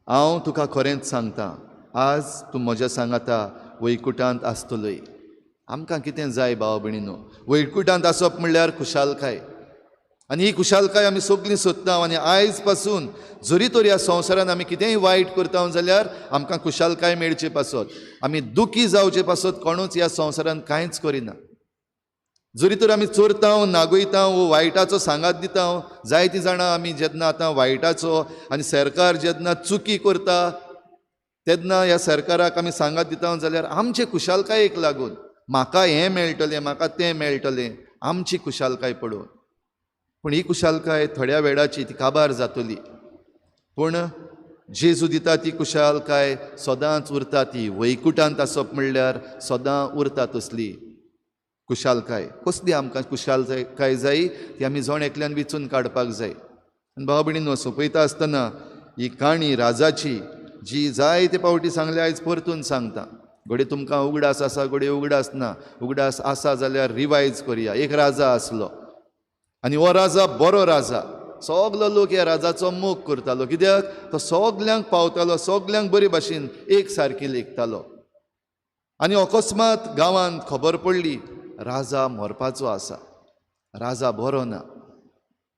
Speaker 3: हांव तुका खरेंच सांगतां, आज तूं म्हज्या सांगाता वैकुटांत आसतलोय. आमकां कितें जाय भाव भयणीनो? वैकुटांत आसप म्हणल्यार खुशालकाय. आनी ही खुशालकाय आमी सगळीं सोदता. आनी आयज पासून जरी तर ह्या संवसारान आमी कितेंय वायट करता जाल्यार आमकां खुशालकाय मेळचे पासत, आमी दुखी जावचे पासत कोणूच ह्या संवसारान कांयच करिना. जरी तर आमी चोरता, नागयता, वो वायटाचो सांगात दिता, जायतीं जाणां आमी जेन्ना आतां वायटाचो आनी सरकार जेन्ना चुकी करता तेन्ना ह्या सरकाराक आमी सांगात दिता जाल्यार आमचे खुशालकायेक लागून, म्हाका हें मेळटलें, म्हाका तें मेळटलें, आमची खुशालकाय पळोवन. पूण ही खुशालकाय थोड्या वेळाची ती काबार जातली. पूण जेजू दिता ती खुशालकाय सदांच उरता. ती वैकुटांत आसप म्हणल्यार सदां उरता तसली खुशालकाय. कसली आमकां खुशालकाय जाय ती आमी जण एकल्यान विचून काडपाक जाय. आनी भाव भयणीनो, सोंपयता आसतना ही काणी राजाची जी जायते पावटी सांगल्या आयज परतून सांगता. घडये तुमकां उगडास आसा, घडये उगडास ना. उगडास आसा जाल्यार रिवायज करया. एक राजा आसलो आनी हो राजा बरो राजा. सगलो लोक ह्या राजाचो मोग करतालो. कित्याक? तो सगल्यांक पावतालो, सगल्यांक बरे भाशेन एक सारकी लेखतालो. आनी अकस्मात गांवांत खबर पडली राजा मरपाचो आसा, राजा बरो ना.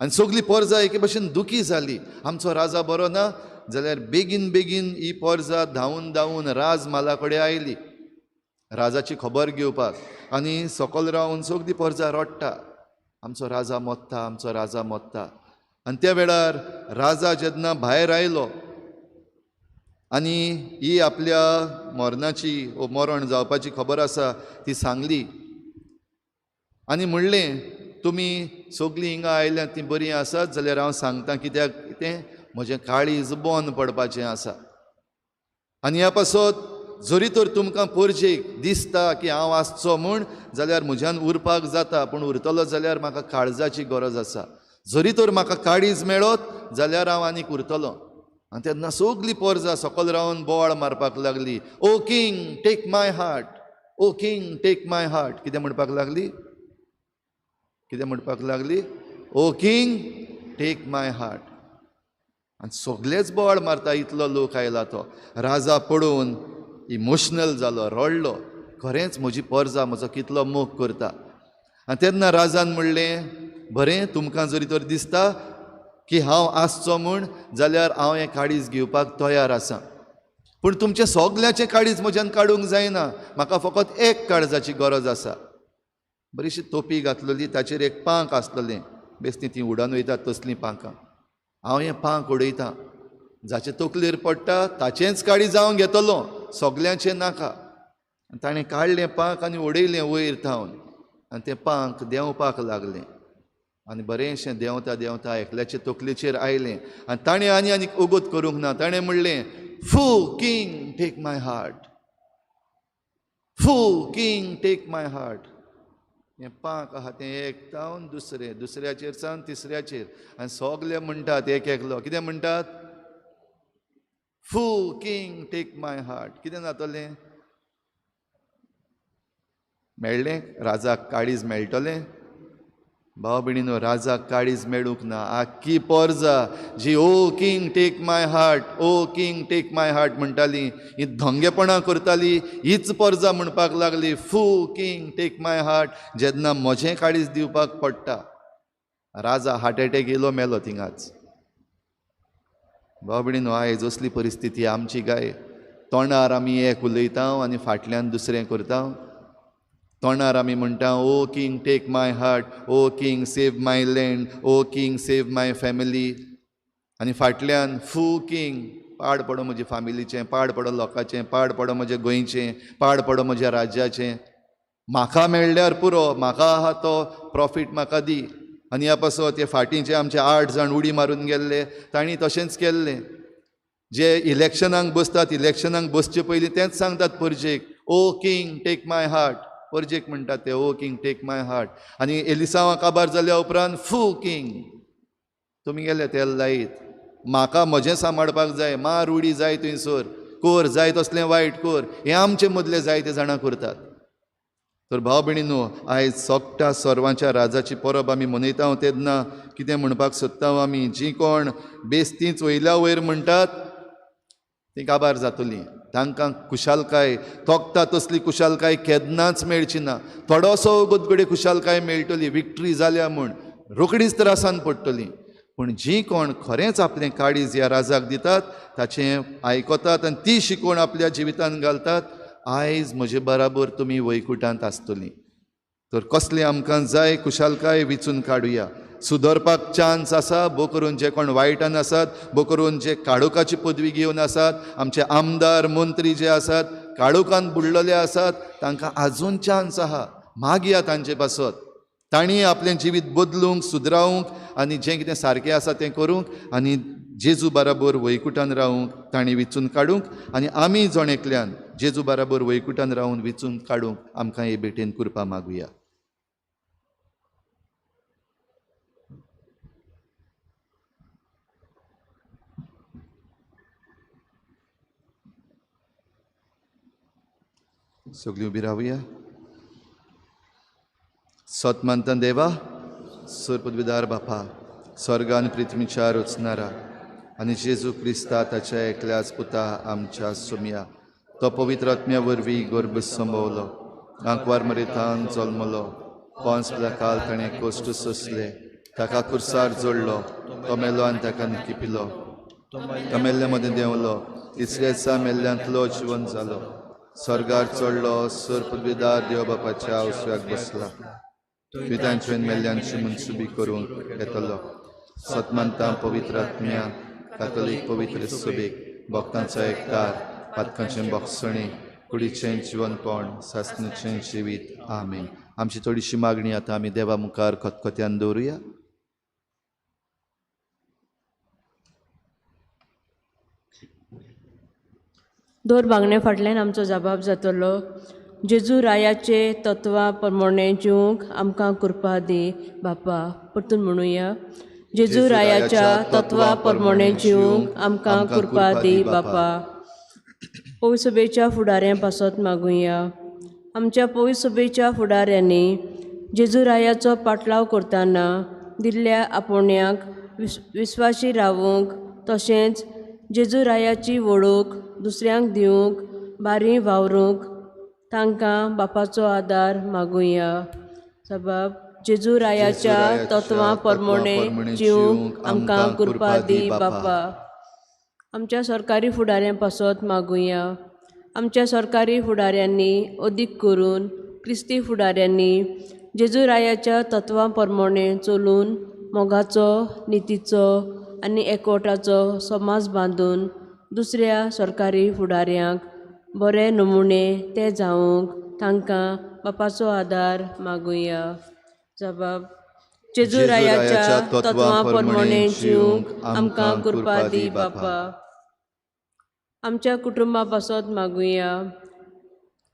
Speaker 3: आनी सगळीं परजां एके भाशेन दुखी जाली. आमचो राजा बरो ना जाल्यार बेगीन बेगीन ही परजां धांवून धांवून राजमाला कडेन आयली राजाची खबर घेवपाक. आनी सकयल रावन सगळीं परजां रडटा, आमचो राजा मोत्ता, आमचो राजा मोत्ता. आनी त्या वेळार राजा जेन्ना भायर आयलो आनी ही आपल्या मरणाची वो मरण जावपाची खबर आसा ती सांगली आनी म्हणलें, तुमी सगळीं हिंगा आयल्यात ती बरीं आसात जाल्यार हांव सांगता कित्याक तें म्हजें काळीज बंद पडपाचें आसा. आनी ह्या पासत जरी तर तुमकां परजेक दिसता की हांव आसचो म्हूण जाल्यार म्हज्यान उरपाक जाता, पूण उरतलो जाल्यार म्हाका काळजाची गरज आसा. जरी तर म्हाका काळीज मेळत जाल्यार हांव आनीक उरतलों. आनी तेन्ना सगळीं परजां सकयल रावन बोवाळ मारपाक लागली, ओ किंग टेक माय हार्ट, ओ किंग टेक माय हार्ट. कितें म्हणपाक लागली? कितें म्हणपाक लागली? ओ किंग टेक माय हार्ट. आनी सगळेच बोवाळ मारता. इतलो लोक आयला तो. राजा पळोवन इमोशनल जालो, रडलो. खरेंच म्हजी परजा म्हजो कितलो मोग करता. आनी तेन्ना राजान म्हणलें, बरें, तुमकां जरी तर दिसता की हांव आसचो म्हूण जाल्यार हांव हें काळीज घेवपाक तयार आसां, पूण तुमचें सगल्याचें काळीज म्हज्यान काडूंक जायना. म्हाका फकत एक काळजाची गरज आसा. बरीशी तोपी घातलेली, ताचेर एक पांक आसलेलें, बेश्टी ती उडोवन वयतात तसलीं पांकां. हांव हें पांक उडयतां, जाचे तकलेर पडटा ताचेंच काळीज हांव घेतलों, सगल्यांचें नाका. ताणें काडलें पांक आनी उडयलें वयर थावन. आनी तें पांक देंवपाक लागलें आनी बरेंशें देंवता देंवता एकल्याचे तकलेचेर आयलें. आनी ताणें आनी उगत करूंक ना. ताणें म्हणलें, फू किंग टेक माय हार्ट, फू किंग टेक माय हार्ट. हें पांक आहा तें एक थावन दुसरें, दुसऱ्याचेर सावन तिसऱ्याचेर, आनी सगळे म्हणटात एक एकलो. कितें म्हणटात? फू किंग टेक माय हार्ट. कितें जातलें? मेळ्ळें? राजाक काळीज मेळटलें? भाव भयणीनो, राजाक काळीज मेळूंक ना. आख्खी परजा जी ओ किंग टेक माय हार्ट, ओ किंग टेक माय हार्ट म्हणटाली, ही धोंगेपणां करताली, हीच परजा म्हणपाक लागली, फू किंग टेक माय हार्ट. जेन्ना म्हजें काळीज दिवपाक पडटा, राजा हार्ट एटॅक येयलो, मेलो थिंगाच. भाव भयणीनो, आयज असली परिस्थिती आमची काय? तोंडार आमी एक उलयता आनी फाटल्यान दुसरें करता. तोंडार आमी म्हणटा, ओ किंग टेक माय हार्ट, ओ किंग सेव माय लँड, ओ किंग सेव माय फॅमिली. आनी फाटल्यान फू किंग, पाड पडो म्हजे फॅमिलीचें, पाड पडो लोकांचें, पाड पडो म्हजे गोंयचें, पाड पडो म्हज्या राज्याचें. म्हाका मेळ्ळ्यार पुरो, म्हाका आहा तो प्रॉफीट म्हाका दी. आनी ह्या पासत हे फाटींचे आमचे 8 जाण उडी मारून गेल्ले, तांणी तशेंच केल्लें. जे इलेक्शनाक बसतात इलेक्शनाक बसचे पयलीं तेंच सांगतात परजेक, ओ किंग टेक माय हार्ट. परजेक म्हणटात ते ओ किंग टेक माय हार्ट. आनी एलिसावा काबार जाल्या उपरांत फू किंग तुमी गेले तेल लायत, म्हाका म्हजें सांबाळपाक जाय, मार उडी जाय थंयसर, कोर जाय तसलें वायट कोर, हें आमचे मदले जायते जाणां करतात. तर भाव भयणीनो, आयज सोगटा सर्वांच्या राजाची परब आमी मनयता तेन्ना कितें म्हणपाक सोदता आमी, जीं कोण बेस्तीच वयल्या वयर म्हणटात ती काबार जातलीं. तांकां कुशालकाय तोखता तसली कुशालकाय केन्नाच मेळची ना. थोडोसो गडगडे कुशालकाय मेळटली, विक्ट्री जाल्या म्हूण रोखडीच त्रासान पडटलीं. पूण जीं कोण खरेंच आपलें काळीज ह्या राजाक दितात ताचें आयकतात आनी ती शिकवण आपल्या जिवितांत घालतात, आयज म्हजे बराबर तुमी वैकुंठांत आसतलीं. तर कसली आमकां जाय कुशालकाय विचून काडुया. सुदरपाक चान्स आसा, भोव करून जे कोण वायटान आसात, भोव करून जे काळोखाची पदवी घेवन आसात, आमचे आमदार मंत्री जे आसात काळोखान बुडलेले आसात, तांकां आजून चान्स आहा. मागया तांचे पासत, तांणी आपलें जिवीत बदलूंक सुदरावंक आनी जें कितें सारकें आसा तें करूंक आनी जेजू बराबर वैकुंठान रावूंक तांणी विचून काडूंक आनी आमी जणेकल्यान जेजू बराबर वैकुंठान रावून विचून काडूंक आमकां हे भेटेन कृपा मागुया. सगळीं उबी रावया. सतमंतन देवा, सर्पद्विदार बापा, स्वर्ग आनी पृथ्वीच्या रचणारा आनी जेजू क्रिस्ता ताच्या एकल्याच पुता आमच्या सोम्या, तो पवित्र आत्म्या वरवीं गर्भ संभोवलो, आंकवार मरेतान जल्मलो, पोंस काल ताणें कोश्ट सोंसले, ताका कुर्सार जोडलो, तो मेलो आनी ताका निकिपिलो, तो मेल्ल्या मदें देंवलो, तिसऱ्या दिसा मेल्ल्यांतलो जिवन जालो, स्वर्गार चडलो, सर्पद्विदार देव बापाच्या उजव्याक बसला, पितांचें मेल्ल्यांची मनसुबी करूंक येतलो. सतमंतां पवित्र आत्म्या, कातोलीक पवित्र सभेक, भक्तांचो एकठार, पातकांचें भोगसणी, कुडीचें जिवनपण, सासणेचें जिवीत. आमीन. आमची थोडीशी मागणी आतां आमी देवा मुखार खतखत्यान दवरुया.
Speaker 6: दोर मागणे फाटल्यान आमचो जबाब जातलो. जेजू रायाचे तत्वां प्रमाणे जिवंक आमकां कृपा दी बापा. परतून म्हणुया, जेजू रायाच्या तत्वां प्रमाणे जिवंक आमकां कृपा दी बापा. पवित्र सभेच्या फुडाऱ्यां पासत मागुया. आमच्या पवित्र सभेच्या फुडाऱ्यांनी जेजू रायाचो पाटलाव करतना दिल्ल्या आपोवण्याक विस्वासी रावूंक, तशेंच जेजू रायाची वळख दुसऱ्यांक दिवंक बारी वावरूंक तांकां बापाचो आदार मागुया. सबब जेजू रायाच्या तत्वां प्रमाणे जिवंक आमकां कृपा दी बापा. आमच्या सरकारी फुडाऱ्यां पासत मागुया. आमच्या सरकारी फुडाऱ्यांनी अदीक करून क्रिस्ती फुडाऱ्यांनी जेजू रायाच्या तत्वां प्रमाणे चलून मोगाचो, नितीचो आनी एकवटाचो समाज बांदून दुसऱ्या सरकारी फुडाऱ्यांक बरे नमुणे ते जावंक तांकां बापाचो आदार मागुया. जबाब जेजू रायाच्या तत्वां प्रमाणे जिवंक आमकां कृपा दी बापा. आमच्या कुटुंबा पासत मागुया.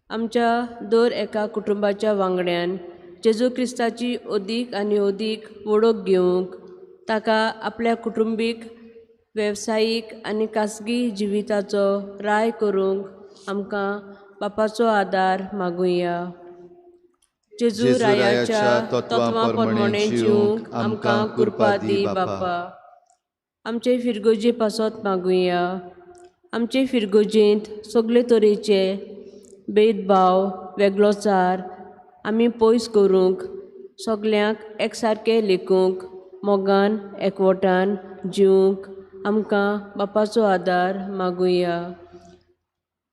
Speaker 6: आमच्या दर एका कुटुंबाच्या वांगड्यान जेजू क्रिस्ताची अदीक आनी अदीक वळख घेवंक, ताका आपल्या कुटुंबीक, वेवसायीक आनी खासगी जिविताचो राय करूंक आमकां बापाचो आदार मागुया. जेजू रायाच्या तत्वां प्रमाणे जिवंक आमकां कृपा दी बापा. आमचे फिरगोजे पासत मागुया. आमचे फिरगोजेंत सगळे तरेचे भेदभाव, वेगळोचार आमी पयस करूंक, सगल्यांक एकसारके लेखूंक, मोगान एकवटान जिवंक आमकां बापाचो आदार मागुया.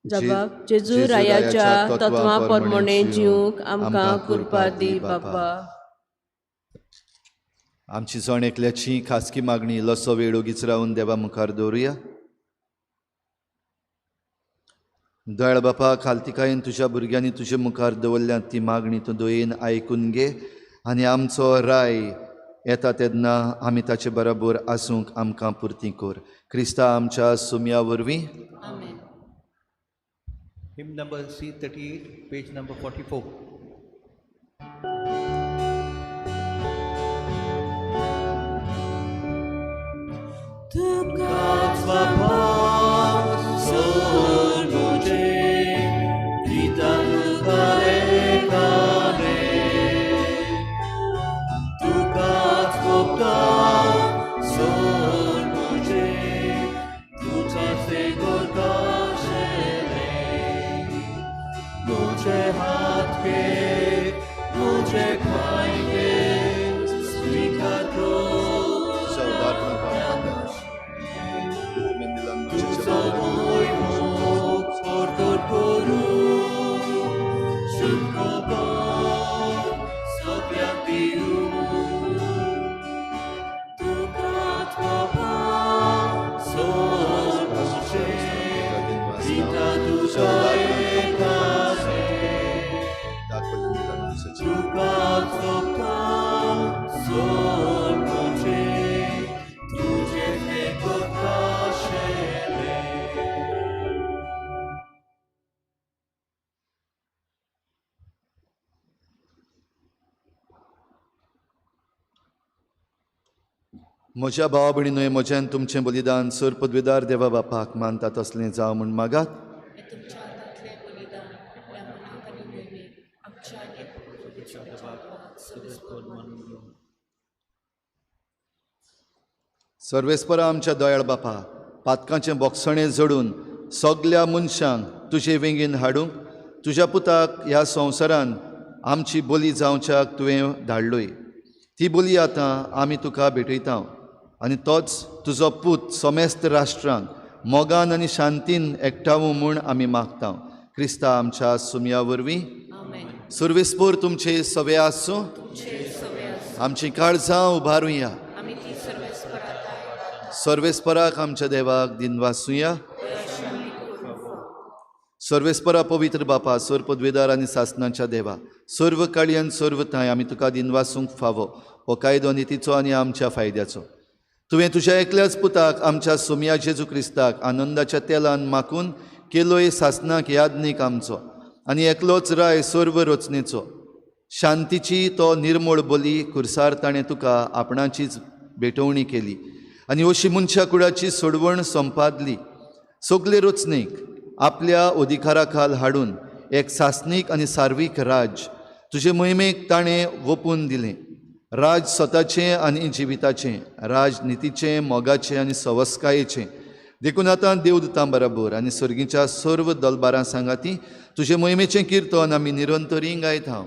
Speaker 6: जबाब जेजू रायाच्या तत्वां प्रमाणे जिवंक आमकां कृपा दी बापा.
Speaker 3: आमची जण एकल्याची खासगी मागणी इल्लोसो वेळ ओगीच रावन देवा मुखार दवरुया. दयाळ बापा, खालतिकायेन तुज्या भुरग्यांनी तुजे मुखार दवरल्या ती मागणी तूं दोयेन आयकून घे आनी आमचो राय येता तेन्ना आमी ताचे बरोबर आसूंक आमकां पुर्ती कर. क्रिस्ता आमच्या सुम्या वरवीं.
Speaker 7: Hymn number C38, page number 44.
Speaker 1: Tuka's Bapa, Son Moje, Vita Tuka Ekane. Tuka's Bapa, Son Moje, Tuta Segota Shele. Moje Hatke, Moje Kwaike, Swikato.
Speaker 3: म्हज्या भावा भयणींनो, म्हज्यान तुमचें बलिदान सर पदवीदार देवा बापाक मानता तसलें जावं म्हूण मागात. सर्वेस्परा आमच्या दयाळ बापा, पातकांचें बोगसणें जडून सगल्या मनशांक तुजे वेंगीन हाडूंक तुज्या पुताक ह्या संवसारान आमची बली जावच्याक तुवें धाडलोय. ती बली आतां आमी तुका भेटयता आनी तोच तुजो पूत समेस्त राष्ट्रांक मोगान आनी शांतीन एकठांवू म्हूण आमी मागता. क्रिस्ता आमच्या सुम्या वरवीं. सर्वेस्पर तुमचे सवे आसूं. आमची काळजां उबारुया. सर्वेस्पराक आमच्या देवाक दिनवासुया. सर्वेस्परा पवित्र बापा, सर पदवीदार आनी सासणाच्या देवा, सर्व काळी आनी सर्व थाय आमी तुका दिनवासूंक फावो हो कायदो नितीचो आनी आमच्या फायद्याचो. तुवें तुज्या एकल्याच पुताक आमच्या सुम्या जेजू क्रिस्ताक आनंदाच्या तेलान माकून केलोय सासणाक यादनीक आमचो आनी एकलोच राय सर्व रचनेचो. शांतीची तो निर्मळ बली खुर्सार ताणें तुका आपणाचीच भेटवणी केली आनी अशी मनशा कुळाची सोडवण संपादली. सगले रचनेक आपल्या अधिकारा खाल हाडून एक सासनीक आनी सार्वीक राज तुजे मोहिमेक ताणें वपून दिलें. राज स्वताचें आनी जिविताचें, राज नितीचें, मोगाचें आनी सवस्कायेचें. देखून आतां देवदूतां बरोबर आनी सर्गीच्या सर्व दलबारां सांगाती तुजे मोहिमेचें किर्तन आमी निरंतरी गायता.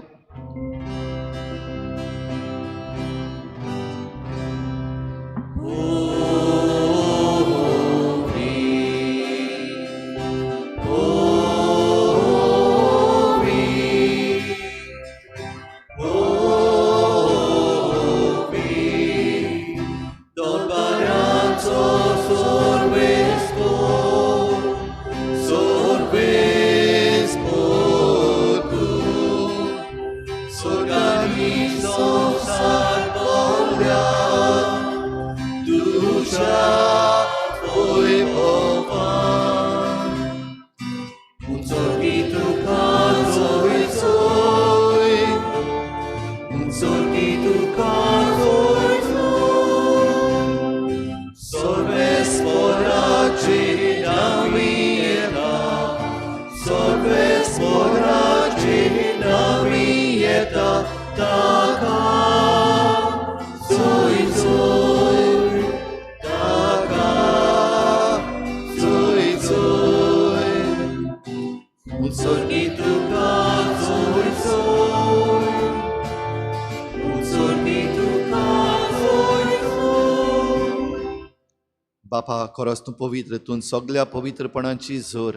Speaker 3: बापा, खरोच तूं पवित्र, तूं सगल्या पवित्रपणाची झोर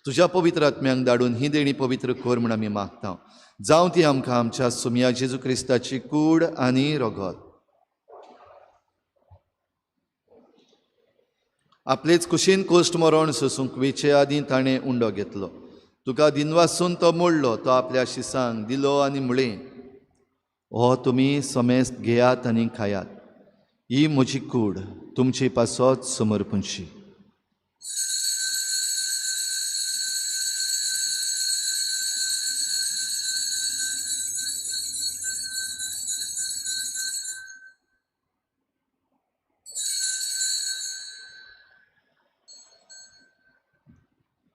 Speaker 3: तुज्या पवित्र आत्म्यांक धाडून ही देणी पवित्र कर म्हूण आमी मागता. जावं ती आमकां आमच्या सुम्या जेजू क्रिस्ताची कूड आनी रगत. आपलेच कुशीन कोश्ट मरण सोसूंक वेचे आदीं ताणें उंडो घेतलो. तुका दिनवासून तो मोडलो, तो आपल्या शिसांक दिलो आनी म्हळें, हो तुमी समेस्त घेयात आनी खायात. ही म्हजी कूड तुमची पासत समर्पणशी.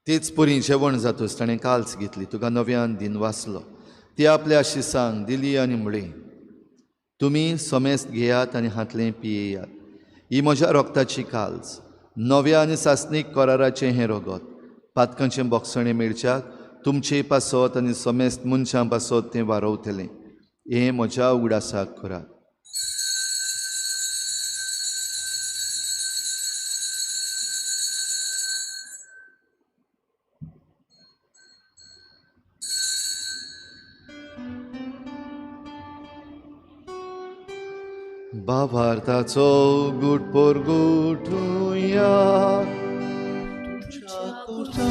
Speaker 3: तेच परी जेवण जातूच ताणें काल्स घेतली, तुका नव्यान दिन वाचलो. ती आपल्या शिसांक दिली आनी म्हळें, तुमी समेस्त घेयात आनी हातलें पियेयात. ही म्हज्या रोगताची काल्स, नव्या आनी सासणीक कराराचें हें रगत. पातकांचें बोगसणें मेळच्याक तुमचे पासत आनी समेस्त मनशां पासत तें वारवतलें. हें म्हज्या उगडासाक करात. भावार्थाचो गूट परगुटुया,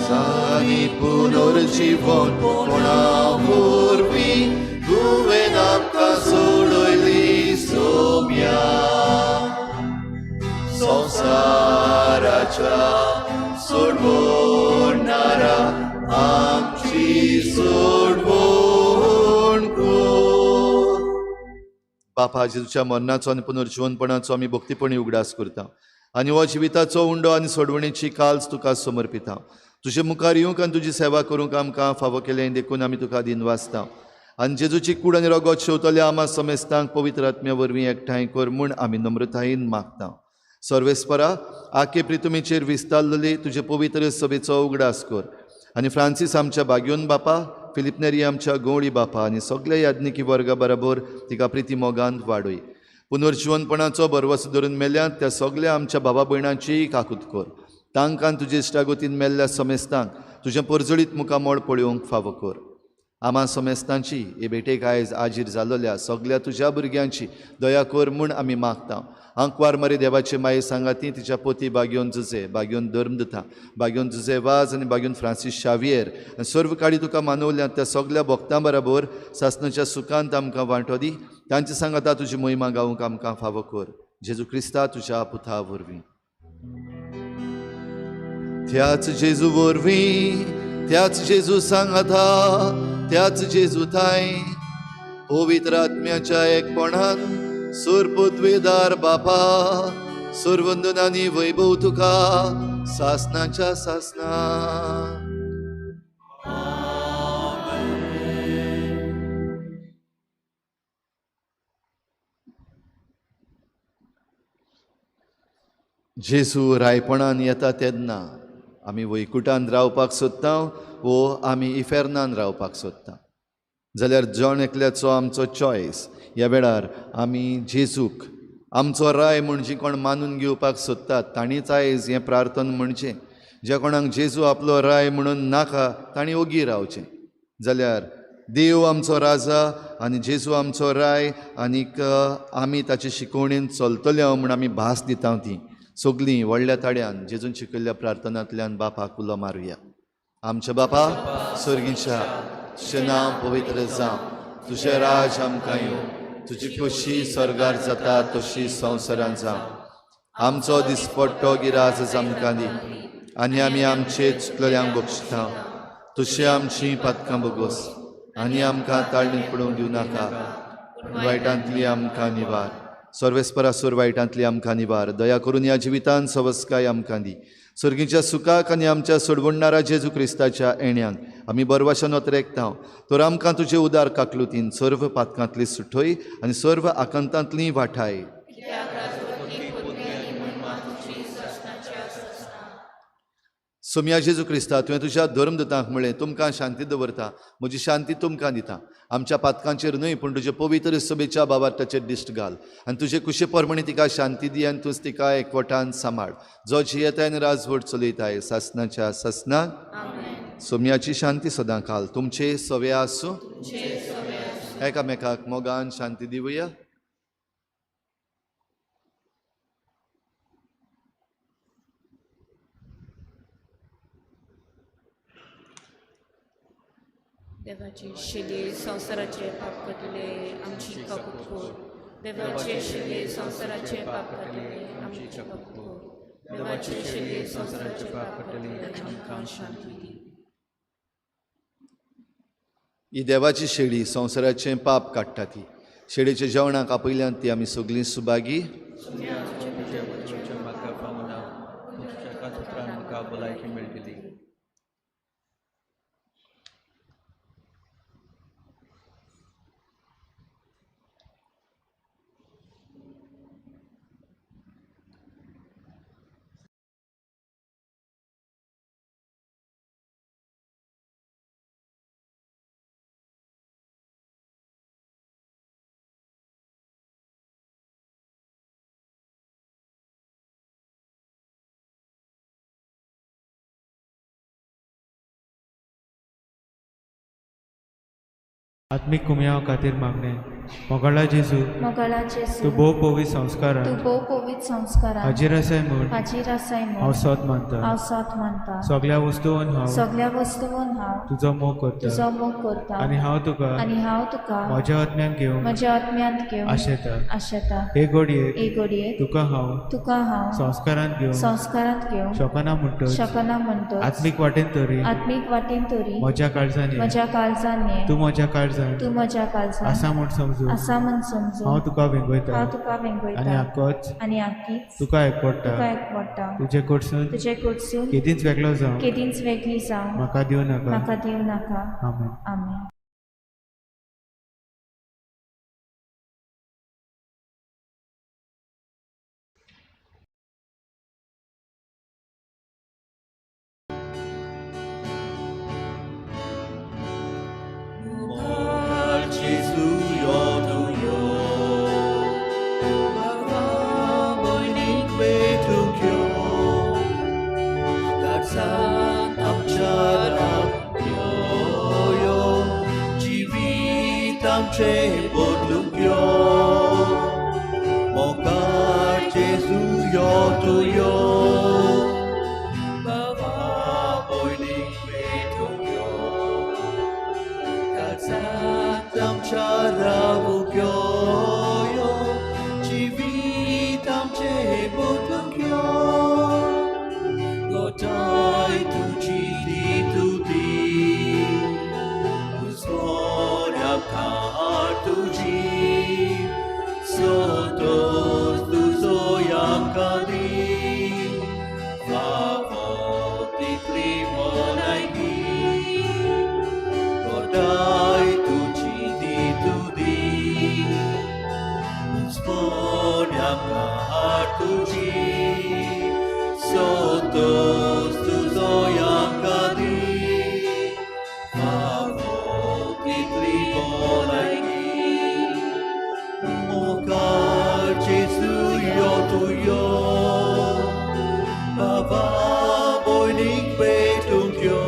Speaker 3: सानी पुनर्जीवन कोणा वरवीं तुवें आमकां सोडयली सोम्या. संवसाराच्या सोडवणारा आमची सोडवण कर. बापा जेजूच्या मरणाचो आनी पुनर्जीवनपणाचो आमी भक्तीपणी उगडास करता आनी हो जिविताचो उंडो आनी सोडवणेची काल्स तुका समर्पिता. तुजे मुखार येवंक आनी तुजी सेवा करूंक आमकां फावो केलें देखून आमी तुका दिन वाचता. आनी जेजूची कूड आनी रगत शेवतल्या आमा समेस्तांक पवित्र आत्म्या वरवीं एकठांय कर म्हूण आमी नम्रतायेन मागता. सर्वेस्परा आखे प्रितुमेचेर विस्तारलेली तुजे पवित्र सभेचो उगडास कर आनी फ्रांसीस आमच्या बागयोन बापा, फिलिप नेरी आमच्या गवळी बापा आनी सगळे याज्ञिकी वर्गा बरोबर तिका प्रिती मोगान वाडय. पुनर्जीवनपणाचो बरवस धरून मेल्यांत त्या सगळ्या आमच्या भावा भयणांची काकूत कर. तांकां तुजे इश्टागोतीन मेल्ल्या समेस्तांक तुजें परजळीत मुखामोळ पळोवंक फावो कर. आमा समेस्तांची हे भेटेक आयज आजीर जाल्ल्या सगळ्या तुज्या भुरग्यांची दया कर म्हूण आमी मागता. आंकवार मरे देवाचे माये सांगाती तिच्या पोती बागयोन जुजे, बागयोन धर्मदता, बागयोन जुजे वाज आनी बागयोन फ्रांसीस शावियर आनी सर्व काळी तुका मानवल्यात त्या सगळ्या भक्तां बरोबर सासणाच्या सुखांत आमकां वांटो दी. तांचे सांगाता तुजी महिमा गावंक आमकां फावो कर. जेजू क्रिस्ता तुज्या पुता वरवीं. त्याच जेजू वरवीं, त्याच जेजू सांगाता, त्याच जेजू थाय पवित्र आत्म्याच्या एकपणान सुरपुद्वेदार बापा सुरवंदनानी वैभव तुका सासनाच्या सासना. जेजू रायपणान येता तेन्ना आमी वैकुटान रावपाक सोदता वो आमी इफेर्नान रावपाक सोदता जाल्यार जण एकल्याचो आमचो चॉयस. ह्या वेळार आमी जेजूक आमचो राय म्हूण जी कोण मानून घेवपाक सोदतात तांणीच आयज हें प्रार्थन म्हणचें. ज्या कोणाक जेजू आपलो राय म्हणून नाका तांणी ओगी रावचें. जाल्यार देव आमचो राजा आनी जेजू आमचो राय आनीक आमी ताचे शिकवणेन चलतले म्हूण आमी भास दिता. ती सगलीं व्हडल्या ताड्यान जेजून शिकयल्ल्या प्रार्थनांतल्यान बापाक उलो मारुया. आमच्या बापा सर्गीच्या तुजें नांव पवित्र जावं, तुजें राज आमकां येवं, तुजी खोशी स्वर्गार जाता तशी संवसारांत जावं. आमचो दिसपट्टो गिराज आमकां दी आनी आमी आमचे चुकलेल्यांक बक्षिता. तुशी आमचीं पातकां बोगोस आनी आमकां ताळणीत पडूंक दिवं नाका, वायटांतली आमकां निवार. सर्वेस्परा सुर वायटांतली आमकां निवार. दया करून ह्या जिवितान सवस्काय आमकां दी. सर्गीच्या सुखाक आनी आमच्या सोडवणारा जेजू क्रिस्ताच्या येण्यान आमी बरवाशान वतरेकता. तर आमकां तुजे उदार काकलुतीन सर्व पातकांतली सुटय आनी सर्व आकांतांतली वाठाय. सोम्या जेजू क्रिस्ता तुवें तुज्या धर्मदूतांक म्हळें तुमकां शांती दवरता, म्हजी शांती तुमकां दिता. आमच्या पातकांचेर न्हय पूण तुजे पवित्र सभेच्या बाबार्थाचेर दिश्ट घाल आनी तुजे कुशे परमणी तिका शांती दी आनी तूंच तिका एकवटान सांबाळ. जो जियेताय आनी राजवट चलयताय सासनाच्या सासनाक. सोम्याची शांती सदां घाल. तुमचे सवे आसूं. एकामेकाक मोगान शांती दिवया.
Speaker 8: देवाचे शिले संसाराचे पाप कटले आमची कपूर देवाचे शिले संसाराचे पाप कटले आमची कपूर देवाचे शिले संसाराचे पाप कटले आमकां शांती दी.
Speaker 3: ही देवाची शेळी संवसाराचें पाप काडटा ती शेळीच्या जेवणाक आपयल्यान ती आमी सगळीं सुभागी.
Speaker 7: म्हाका पावना तुमच्या कातरान म्हाका भलायकी मेळटली.
Speaker 9: आत्मिक कुमयाव खातीर मागणे मोगाळा जेजू
Speaker 10: मोगाळा
Speaker 9: तूं
Speaker 10: जेजू
Speaker 9: भोव पवित संस्कारां
Speaker 10: तूं भोव पवित संस्कारां
Speaker 9: हाजीर आसाय म्हूण
Speaker 10: हाजीर आसाय
Speaker 9: हांव
Speaker 10: म्हूण
Speaker 9: सोत मानता.
Speaker 10: हांव सोत मानता.
Speaker 9: सगळ्या वस्तूंवन हांव
Speaker 10: सगळ्या वस्तूंवन हांव
Speaker 9: तुजो मोग करता
Speaker 10: तुजो मोग करता
Speaker 9: आनी हांव तुका म्हज्या आत्म्यान घेवंक
Speaker 10: म्हज्या आत्म्यांत घेवंक आशेता.
Speaker 9: हे घडयेक
Speaker 10: हे घडयेक
Speaker 9: तुका हांव
Speaker 10: संस्कारांत घेवंक
Speaker 9: शकना म्हणटच
Speaker 10: शकना म्हणटच
Speaker 9: आत्मीक वाटेन तरी
Speaker 10: आत्मीक वाटेन तरी
Speaker 9: म्हज्या काळजांनी
Speaker 10: म्हज्या काळजांनी
Speaker 9: तूं म्हज्या काळजान
Speaker 10: तूं म्हज्या काळजांत
Speaker 9: आसा म्हूण समजूं
Speaker 10: आसा म्हूण समजूं
Speaker 9: हांव तुका वेंगयता
Speaker 10: हांव तुका
Speaker 9: आनी
Speaker 10: वेंगयता
Speaker 9: आक्कोच
Speaker 10: आनी आखीच
Speaker 9: तुका एकपडटा
Speaker 10: तुका एकवडटा.
Speaker 9: तुजे कडसून
Speaker 10: तुजे कडसून
Speaker 9: केदींच वेगळो जावं
Speaker 10: केदींच वेगळी जावं
Speaker 9: म्हाका दिवं नाका.
Speaker 10: म्हाका दिवं नाका.
Speaker 9: आमेन.
Speaker 10: आमेन.
Speaker 1: Gesù yo tu yo Baba boy ning be tu kyo Karsan amchara yo yo Jivit amche bodlu yo Mokar Gesù yo tu yo Baba boy ning be tu kyo Karsan amchara yo yo Jivitam che bodlukyo Gotai tu jidi tu di Usvoram kar tu ji Sotos tu zoyam kadi Vavoti klimonai di Godai tu jidi tu di Spodam kahar tu ji Sotos tu zoyam kadi Vavoti klimonai di Mokar Jesu yo tu yo Baba boy ning be tung yo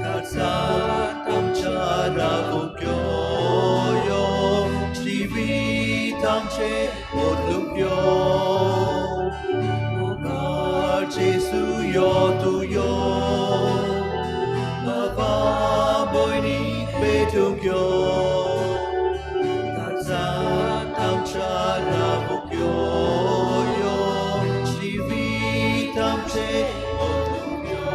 Speaker 1: Karsatam cara ukyo yo Jivitam che bodlukyo Mokar Jesu yo tu yo Baba boy ning be tung yo Karsatam cara ukyo yo Jivitam che bodlukyo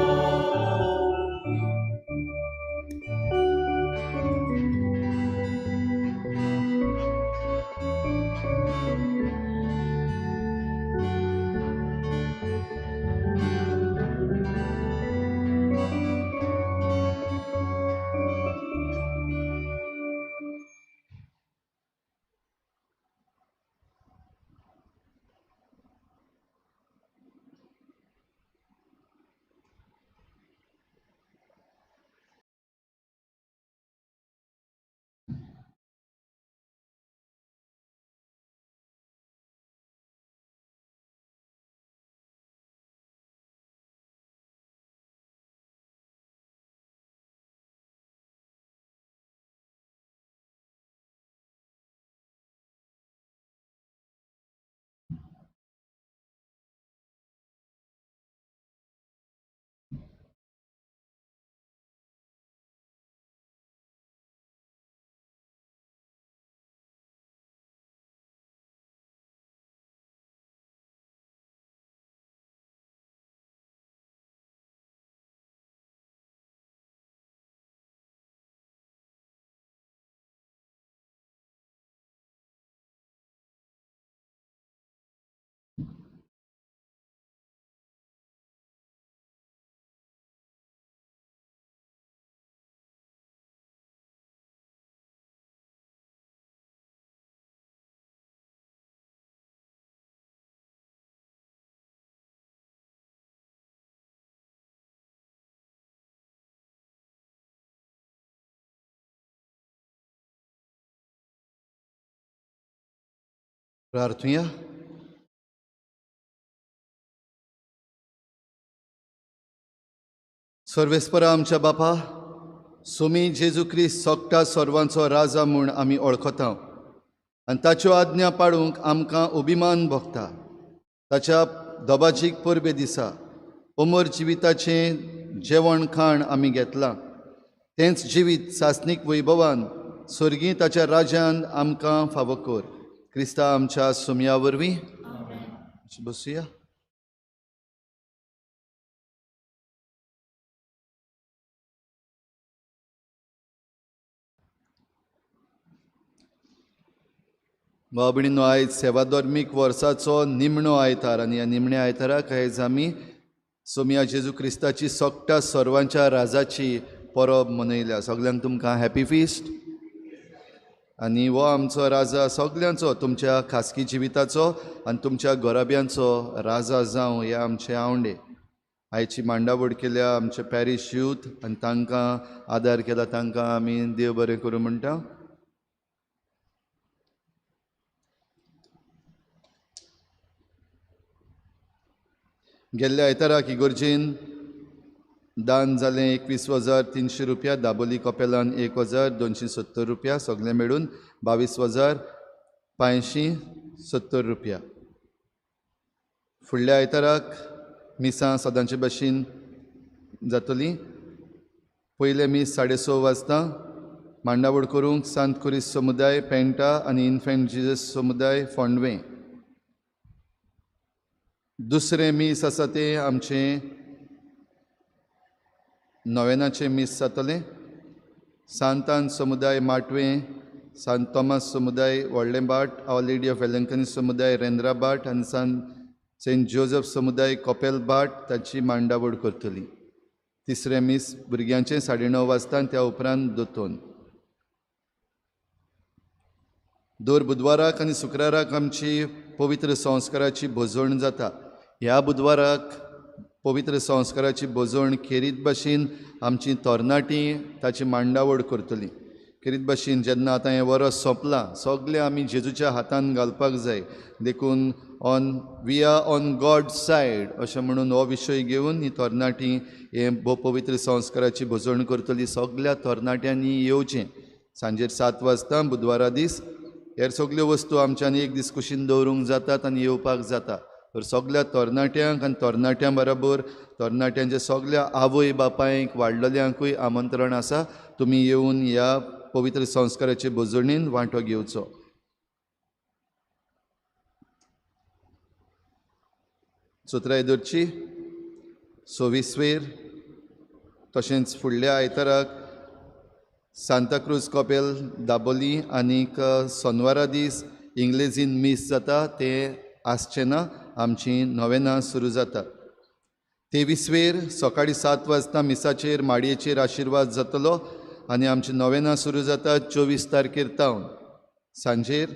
Speaker 3: प्रार्थुया. सर्वेस्परा आमच्या बापा, सोमी जेजू क्रिस्त सोगटा सर्वांचो राजा म्हूण आमी वळखता आनी ताच्यो आज्ञा पाळूंक आमकां अभिमान भोगता. ताच्या दोबाचीक परबे दिसा अमर जिविताचें जेवण खाण आमी घेतलां. तेंच जिवीत सासनीक वैभवान सर्गी ताच्या राज्यान आमकां फावो कर. क्रिस्ता आमच्या सोमया वरवीं. बसुया. भाव भयणीनो, आयज सेवा धर्मीक वर्साचो निमणो आयतार आनी ह्या निमण्या आयताराक आयज आमी सोमया जेजू क्रिस्ताची सोगटा सर्वांच्या राजाची परब मनयल्या. सगल्यांक तुमकां हॅपी फिस्ट. आनी हो आमचो राजा सगल्यांचो, तुमच्या खासगी जिविताचो आनी तुमच्या घोराब्यांचो राजा जावं हे आमचे आवंडे. आयची मांडावळ केल्या आमचे पॅरीश यूथ आनी तांकां आदार केला तांकां आमी देव बरें करूं म्हणटा. गेल्ल्या आयताराक इगोर्जीन दान जालें 21,300 रुपया. दाबोली कपेलान 1,270 रुपया. सगळे मेळून 22,570 रुपया. फुडल्या आयताराक मिसां सदांचे भाशेन जातली. पयले मीस 6:30 वाजता. मांडावळ करूंक सांत क्रिस्त समुदाय पेंटा आनी इन्फंट जिजस समुदाय फोंडवे. दुसरें मीस आसा तें आमचें नोवेनाचें मीस जातलें. सांतान समुदाय माटवे, सांत थॉमस समुदाय व्हडलेंबाट, आवर लेडी ऑफ वेलंकनी समुदाय रेंद्राबाट आनी सेंट जोसेफ समुदाय कोपेलबाट ताची मांडावळ करतली. तिसरें मीस भुरग्यांचें 9:30 वाजता. त्या उपरांत दोतोन. दर बुधवाराक आनी शुक्राराक आमची पवित्र संस्काराची भोजवण जाता. ह्या बुधवाराक पवित्र संस्काराची भोजवण खेरीत भाशेन आमची तरणाटीं ताची मांडावळ करतलीं. खेरीत भाशेन जेन्ना आतां हें वर्स सोंपलां, सगळे आमी जेजूच्या हातान घालपाक जाय. देखून we are on god side अशें म्हणून हो विशय घेवन ही तरणाटीं हे पवित्र संस्काराची भोजवण करतलीं. सगळ्या तरणाट्यांनी येवचें. सांजेर 7 वाजता बुधवारा दीस. हेर सगल्यो वस्तू आमच्यान एक दीस कुशीन दवरूंक जातात आनी येवपाक जाता. तर सगळ्या तरणाट्यांक आनी तरणाट्यां बरोबर तरणाट्यांच्या सगळ्या आवय बापायक वाडलेल्यांकूय आमंत्रण आसा. तुमी येवन ह्या पवित्र संस्काराचे भोजवणीन वांटो घेवचो. सुत्रायदरची 26 तशेंच फुडल्या आयताराक सांताक्रूज कॉपेल दाबोली आनीक सोनवारा दीस इंग्लेजीन मीस जाता. तें आसचें ना. आमची नोवेना सुरू जाता. 23 सकाळीं 7 वाजता मिसाचेर माडयेचेर आशिर्वाद जातलो आनी आमची नोवेना सुरू जाता 24 तारखेर तावन सांजेर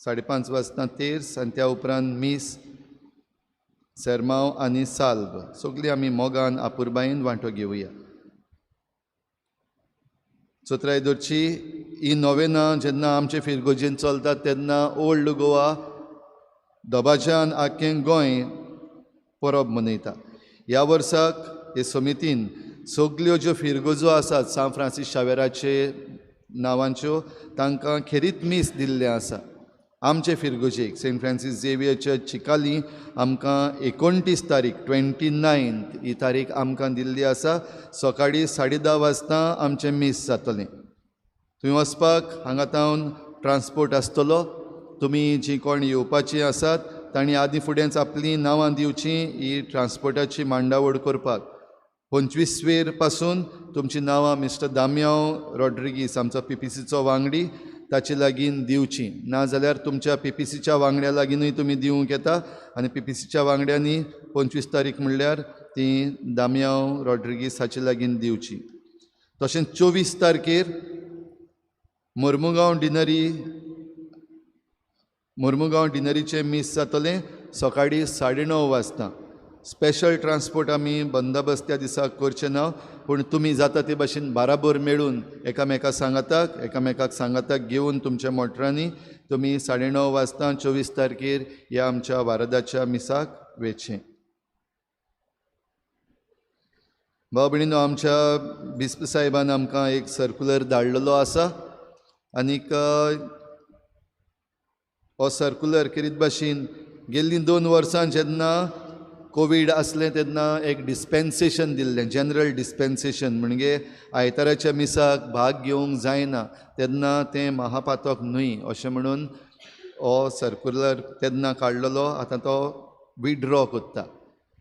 Speaker 3: 5:30 वाजता तेर्स आनी त्या उपरांत मीस, सेरमांव आनी साल्व सगळीं आमी मोगान आपुरबायेन वांटो घेवया. चोत्रायदरची ही नोवेना जेन्ना आमचे फिरगोजेन चलता तेन्ना ओल्ड गोवा दोबाज्यान आख्खें गोंय परब मनयता. ह्या वर्साक हे समितीन सगल्यो ज्यो फिरगोजो आसात सांत फ्रांसीस शावेराचे नांवांच्यो तांकां खेरीत मीस दिल्लें आसा. आमचे फिरगोजेक Saint Francis Xavier church Chicalim आमकां 29 तारीख 29 ही तारीख आमकां दिल्ली आसा. सकाळीं 10:30 वाजता आमचें मीस जातलें. थंय वचपाक हांगा तावन ट्रान्सपोर्ट आसतलो. तुमी जीं कोण येवपाचीं आसात तांणी आदीं फुडेंच आपलीं नांवां दिवचीं ही ट्रान्सपोर्टाची मांडावळ करपाक. 25 पासून तुमचीं नांवां मिस्टर दामयाव रॉड्रिगीस आमचो PPCचो वांगडी ताचे लागीं दिवचीं. नाजाल्यार तुमच्या PPCच्या वांगड्या लागींनूय तुमी दिवंक येता आनी PPCच्या वांगड्यांनी 25 तारीख म्हणल्यार ती दामयाव रॉड्रिगीस हाचे लागीं दिवची. तशेंच 24 तारखेर मुर्मुगांव डिनरीचें मीस जातलें सकाळीं 9:30 वाजता. स्पेशल ट्रान्सपोर्ट आमी बंदोबस्त त्या दिसाक करचे ना, पूण तुमी जाता ते भाशेन बाराबर मेळून एकामेकाक सांगाताक घेवन तुमच्या मोटरांनी तुमी 9:30 वाजता 24 तारखेर ह्या आमच्या वारदाच्या मिसाक वेचचें. भाव भयणीनो, आमच्या बिस्प साहेबान आमकां एक सर्क्युलर धाडलेलो आसा आनीक हो सर्क्युलर कितें भाशेन गेल्लीं 2 वर्सां जेन्ना कोवीड आसलें तेन्ना एक डिस्पेन्सेशन दिल्लें, जनरल डिस्पेन्सेशन, म्हणजे आयताराच्या मिसाक भाग घेवंक जायना तेन्ना तें महापातक न्हय अशें म्हणून हो सर्क्युलर तेन्ना काडलेलो. आतां तो विड्रॉ कोत्ता.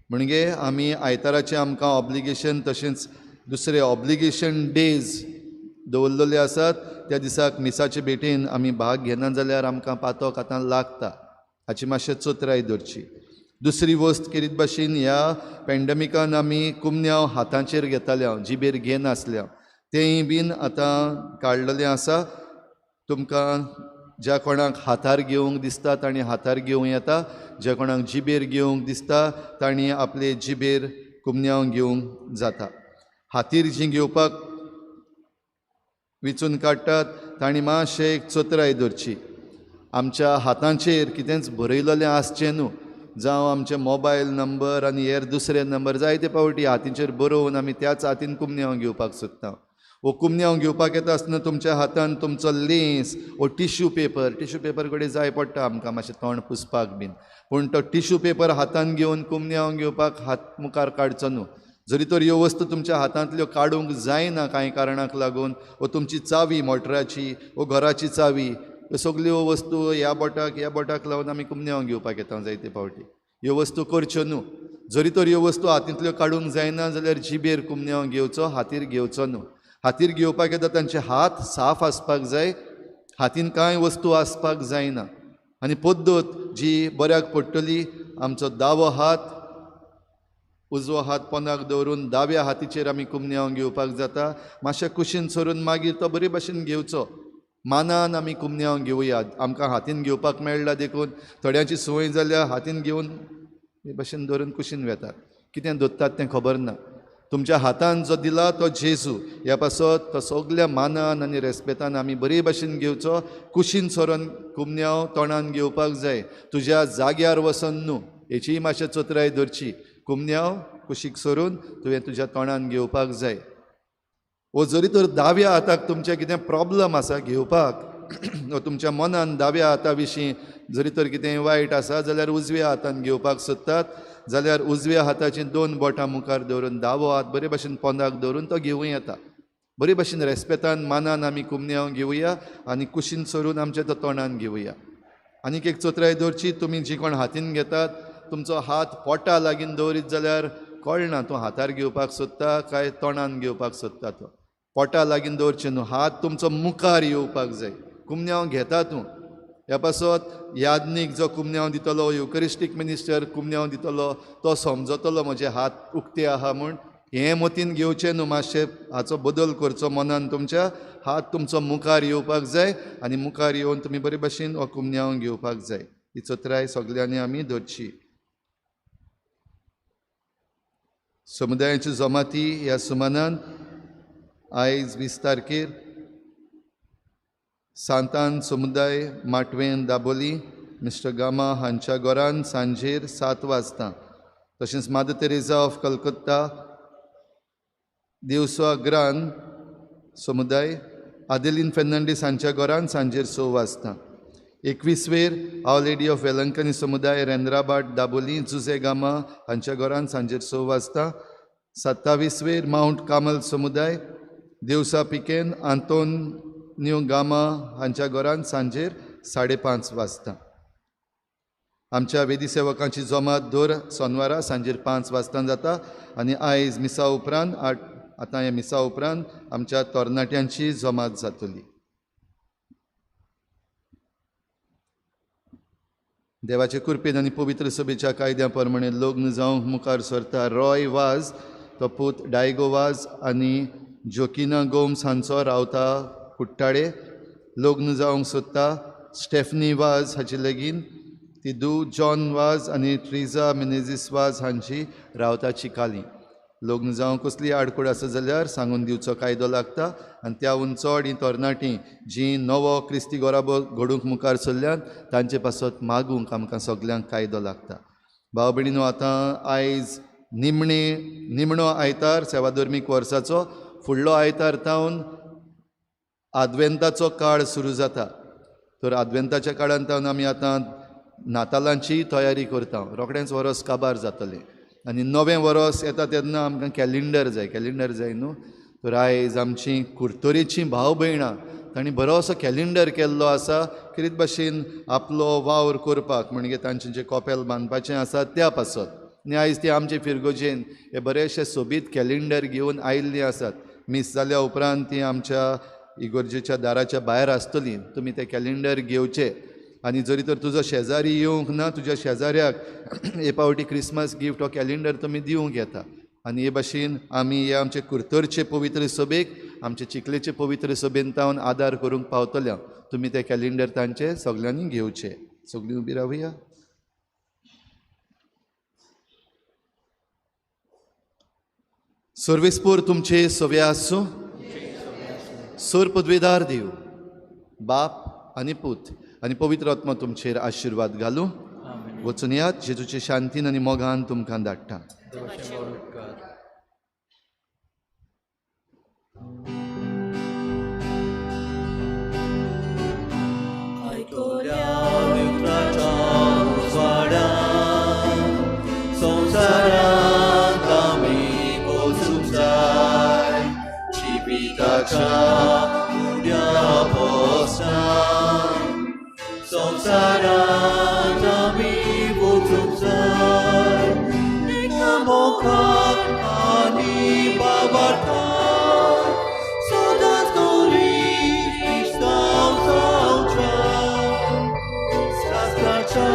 Speaker 3: म्हणजे आमी आयताराचें आमकां ऑब्लिगेशन तशेंच दुसरे ऑब्लिगेशन डेज दवरलेले आसात. त्या दिसाक मिसाचे भेटेन आमी भाग घेना जाल्यार आमकां पातक आतां लागता. हाची मातशें चोत्राय धरची. दुसरी वस्त कितें भाशेन ह्या पॅन्डेमिकान आमी कुमन्यांव हातांचेर घेताले, जिबेर घेनासल्या, तेंय बीन आतां काडलेलें आसा. तुमकां ज्या कोणाक हातार घेवंक दिसता तांणी हातार घेवं येता, ज्या कोणाक जिबेर घेवंक दिसता तांणी आपले जिबेर कुमन्यांव घेवंक जाता. हातीर जीं घेवपाक विचून काडटात तांणी मातशें एक चोत्राय धरची. आमच्या हातांचेर कितेंच बरयलेलें आसचें न्हू. जावं आमचे मोबायल नंबर आनी हेर दुसरे नंबर जायते पावटी हातींचेर बरोवन आमी त्याच हातीन कुमन्यांव घेवपाक सोदता. वो कुमन्यांव घेवपाक येता आसतना तुमच्या हातान तुमचो लेंस वो टिश्यू पेपर कडेन जाय पडटा आमकां मातशें तोंड पुसपाक बीन, पूण तो टिश्यू पेपर हातान घेवन कुमन्यांव घेवपाक हात मुखार काडचो न्हू. जरी तर ह्यो वस्तू तुमच्या हातांतल्यो काडूंक जायना कांय कारणाक लागून, वो तुमची चावी मोटराची वो घराची चावी, ह्यो सगल्यो वस्तू ह्या बोटाक लावन आमी कुमन्यांव घेवपाक येता जायते फावटी. ह्यो वस्तू करच्यो न्हू. जरी तर ह्यो वस्तू हातींतल्यो काडूंक जायना जाल्यार जिबेर कुमन्यांव घेवचो, हातीर घेवचो न्हू. हातीर घेवपाक येता तांचे हात साफ आसपाक जाय, हातीन कांय वस्तू आसपाक जायना. आनी पद्दत जी बऱ्याक पडटली, आमचो दावो हात उजवो हात पोंदाक दवरून दाव्या हातीचेर आमी कुमन्यांव घेवपाक जाता. मातशें कुशीन सरून मागीर तो बरे भाशेन घेवचो. मानान आमी कुमन्यांव घेवया. आमकां हातीन घेवपाक मेळटा देखून थोड्यांची संवय जाल्या हातीन घेवन हे भाशेन धरून कुशीन वेतात. कितें धरतात तें खबर ना. तुमच्या हातान जो दिला तो जेजू, ह्या पासत तो सगल्या मानान आनी रेस्पेतान आमी बरे भाशेन घेवचो. कुशीन सरून कुमन्यांव तोंडान घेवपाक जाय, तुज्या जाग्यार वचून न्हू. हेचीय मातशें चोत्राय धरची. कुमन्यांव कुशीक सरून तुवें तुज्या तोंडान घेवपाक जाय. वो जरी तर दाव्या हाताक तुमचें कितें प्रॉब्लम आसा घेवपाक, वो तुमच्या मनान दाव्या हाता विशीं जरी तर कितें वायट आसा जाल्यार उजव्या हातान घेवपाक सोदतात जाल्यार उजव्या हाताची 2 बोटां मुखार दवरून दावो हात बरे भाशेन पोंदाक दवरून तो घेवूं येता. बरे भाशेन रेस्पेतान मानान आमी कुमन्यांव घेवया आनी कुशीन सरून आमच्या तो तोंडान घेवया. आनीक एक चोत्राय धरची, तुमी जी कोण हातीन घेतात तुमचो हात पोटा लागीं दवरीत जाल्यार कळना तूं हातार घेवपाक सोदता काय तोंडान घेवपाक सोदता. तो पोटा लागीं दवरचें न्हू. हात तुमचो मुखार येवपाक जाय. कुमन्यांव घेता तूं, ह्या पासत यादनीक जो कुमन्यांव दितलो, युकरिस्टीक मिनिस्टर कुमन्यांव दितलो, तो समजतलो म्हजे हात उक्ते आहा म्हूण. हें मतीन घेवचें न्हू. मातशें हाचो बदल करचो मनान तुमच्या. हात तुमचो मुखार येवपाक जाय आनी मुखार येवन तुमी बरे भाशेन हो कुमन्यांव घेवपाक जाय. ही चोत्राय सगल्यांनी आमी धरची. समुदायाची जमाती ह्या सुमानान आयज 20 तारखेर सांतान समुदाय माटवेन दाबोली मिस्टर गामा हांच्या घरान सांजेर 7 वाजता, तशेंच मादर तेरेसा ऑफ कलकत्ता दिवसा ग्रान समुदाय आदेलीन फेर्नांडीस हांच्या घरान सांजेर 6 वाजता. 21वेर आवर लेडी ऑफ वेलंकनी समुदाय रेंद्राबाट दाबोली जुजे गामा हांच्या घरान सांजेर 6 वाजता. 27वेर माउंट कामल समुदाय दिवसा पिकेन आंतोन्यो गामा हांच्या घरान सांजेर 5:30 वाजता. आमच्या वेदी सेवकांची जमात दर सोनवारा सांजेर 5 वाजता जाता. आनी आयज मिसा उपरांत आतां ह्या मिसा उपरांत आमच्या तरणाट्यांची जमात जातली. देवाचे कृपेन आनी पवित्र सभेच्या कायद्या प्रमाणे लग्न जावंक मुखार सरता रॉय वाज तो पूत डायगो वाज आनी जोकिना गोम्स हांचो रावता कुट्टाळे. लग्न जावंक सोदता स्टेफनी वाज हाची लेगीन तिदू जॉन वाज आनी ट्रिजा मिनेझीस वाज हांची रावताची काली लग्न जावं कसली आडकूड आसा जाल्यार सांगून दिवचो कायदो लागता आनी त्याहून चड ही तरणाटीं जी नवो क्रिस्ती गोराबो घडूंक मुखार सरल्यात तांचे पासत मागूंक आमकां सगल्यांक कायदो लागता. भाव भयणीनो, आतां आयज निमणो आयतार सेवाधर्मीक वर्साचो फुडलो आयतार तावन आद्वेंताचो काळ सुरू जाता. तर आद्वेंताच्या काळांत तावन आमी आतां नातालांची तयारी करता. रोखडेंच वरस काबार जातलें आनी नवें वरस येता तेन्ना आमकां कॅलेंडर जाय न्हू. तर आयज आमची कुर्तोरेचीं भाव भयणां तांणी बरोसो कॅलेंडर केल्लो आसा कितें भाशेन आपलो वावर करपाक, म्हणजे तांचें जें कोपेल बांदपाचें आसा त्या पासत. आनी आयज ती आमचे फिरगोजेन हे बरेशे सोबीत कॅलेंडर घेवन आयिल्लीं आसात. मीस जाल्या उपरांत ती आमच्या इगोर्जेच्या दाराच्या भायर आसतलीं. तुमी ते कॅलेंडर घेवचे आनी जरी तर तुजो शेजारी येवंक ना, तुज्या शेजाऱ्याक हे पावटी क्रिसमस गिफ्ट हो कॅलेंडर तुमी दिवंक येता. आनी हे भाशेन आमी हे आमचे कुर्तोरचे पवित्र सभेक आमचे चिखलेचे पवित्र सभेन तावन आदार करूंक पावतल्या. तुमी ते कॅलेंडर तांचे सगल्यांनी घेवचे. सगळीं उबी रावया. सर्वेस्पोर तुमचे सवे आसूं. सर पदवेदार देव, बाप आनी पूत आनी पवित्र आत्मा तुमचेर आशिर्वाद घालूं. वचून यात, जेजूचे शांतीन आनी मोगान तुमकां धाडटा.
Speaker 1: संसारांत आमी वचूंक जाय. जिविताच्या उड्या पोसनान संसारांत आमी वचूंक जाय. एकामेकाक आनी बाबार्थाक सदांच करी इश्टांव जावच्या. शास्त्राच्या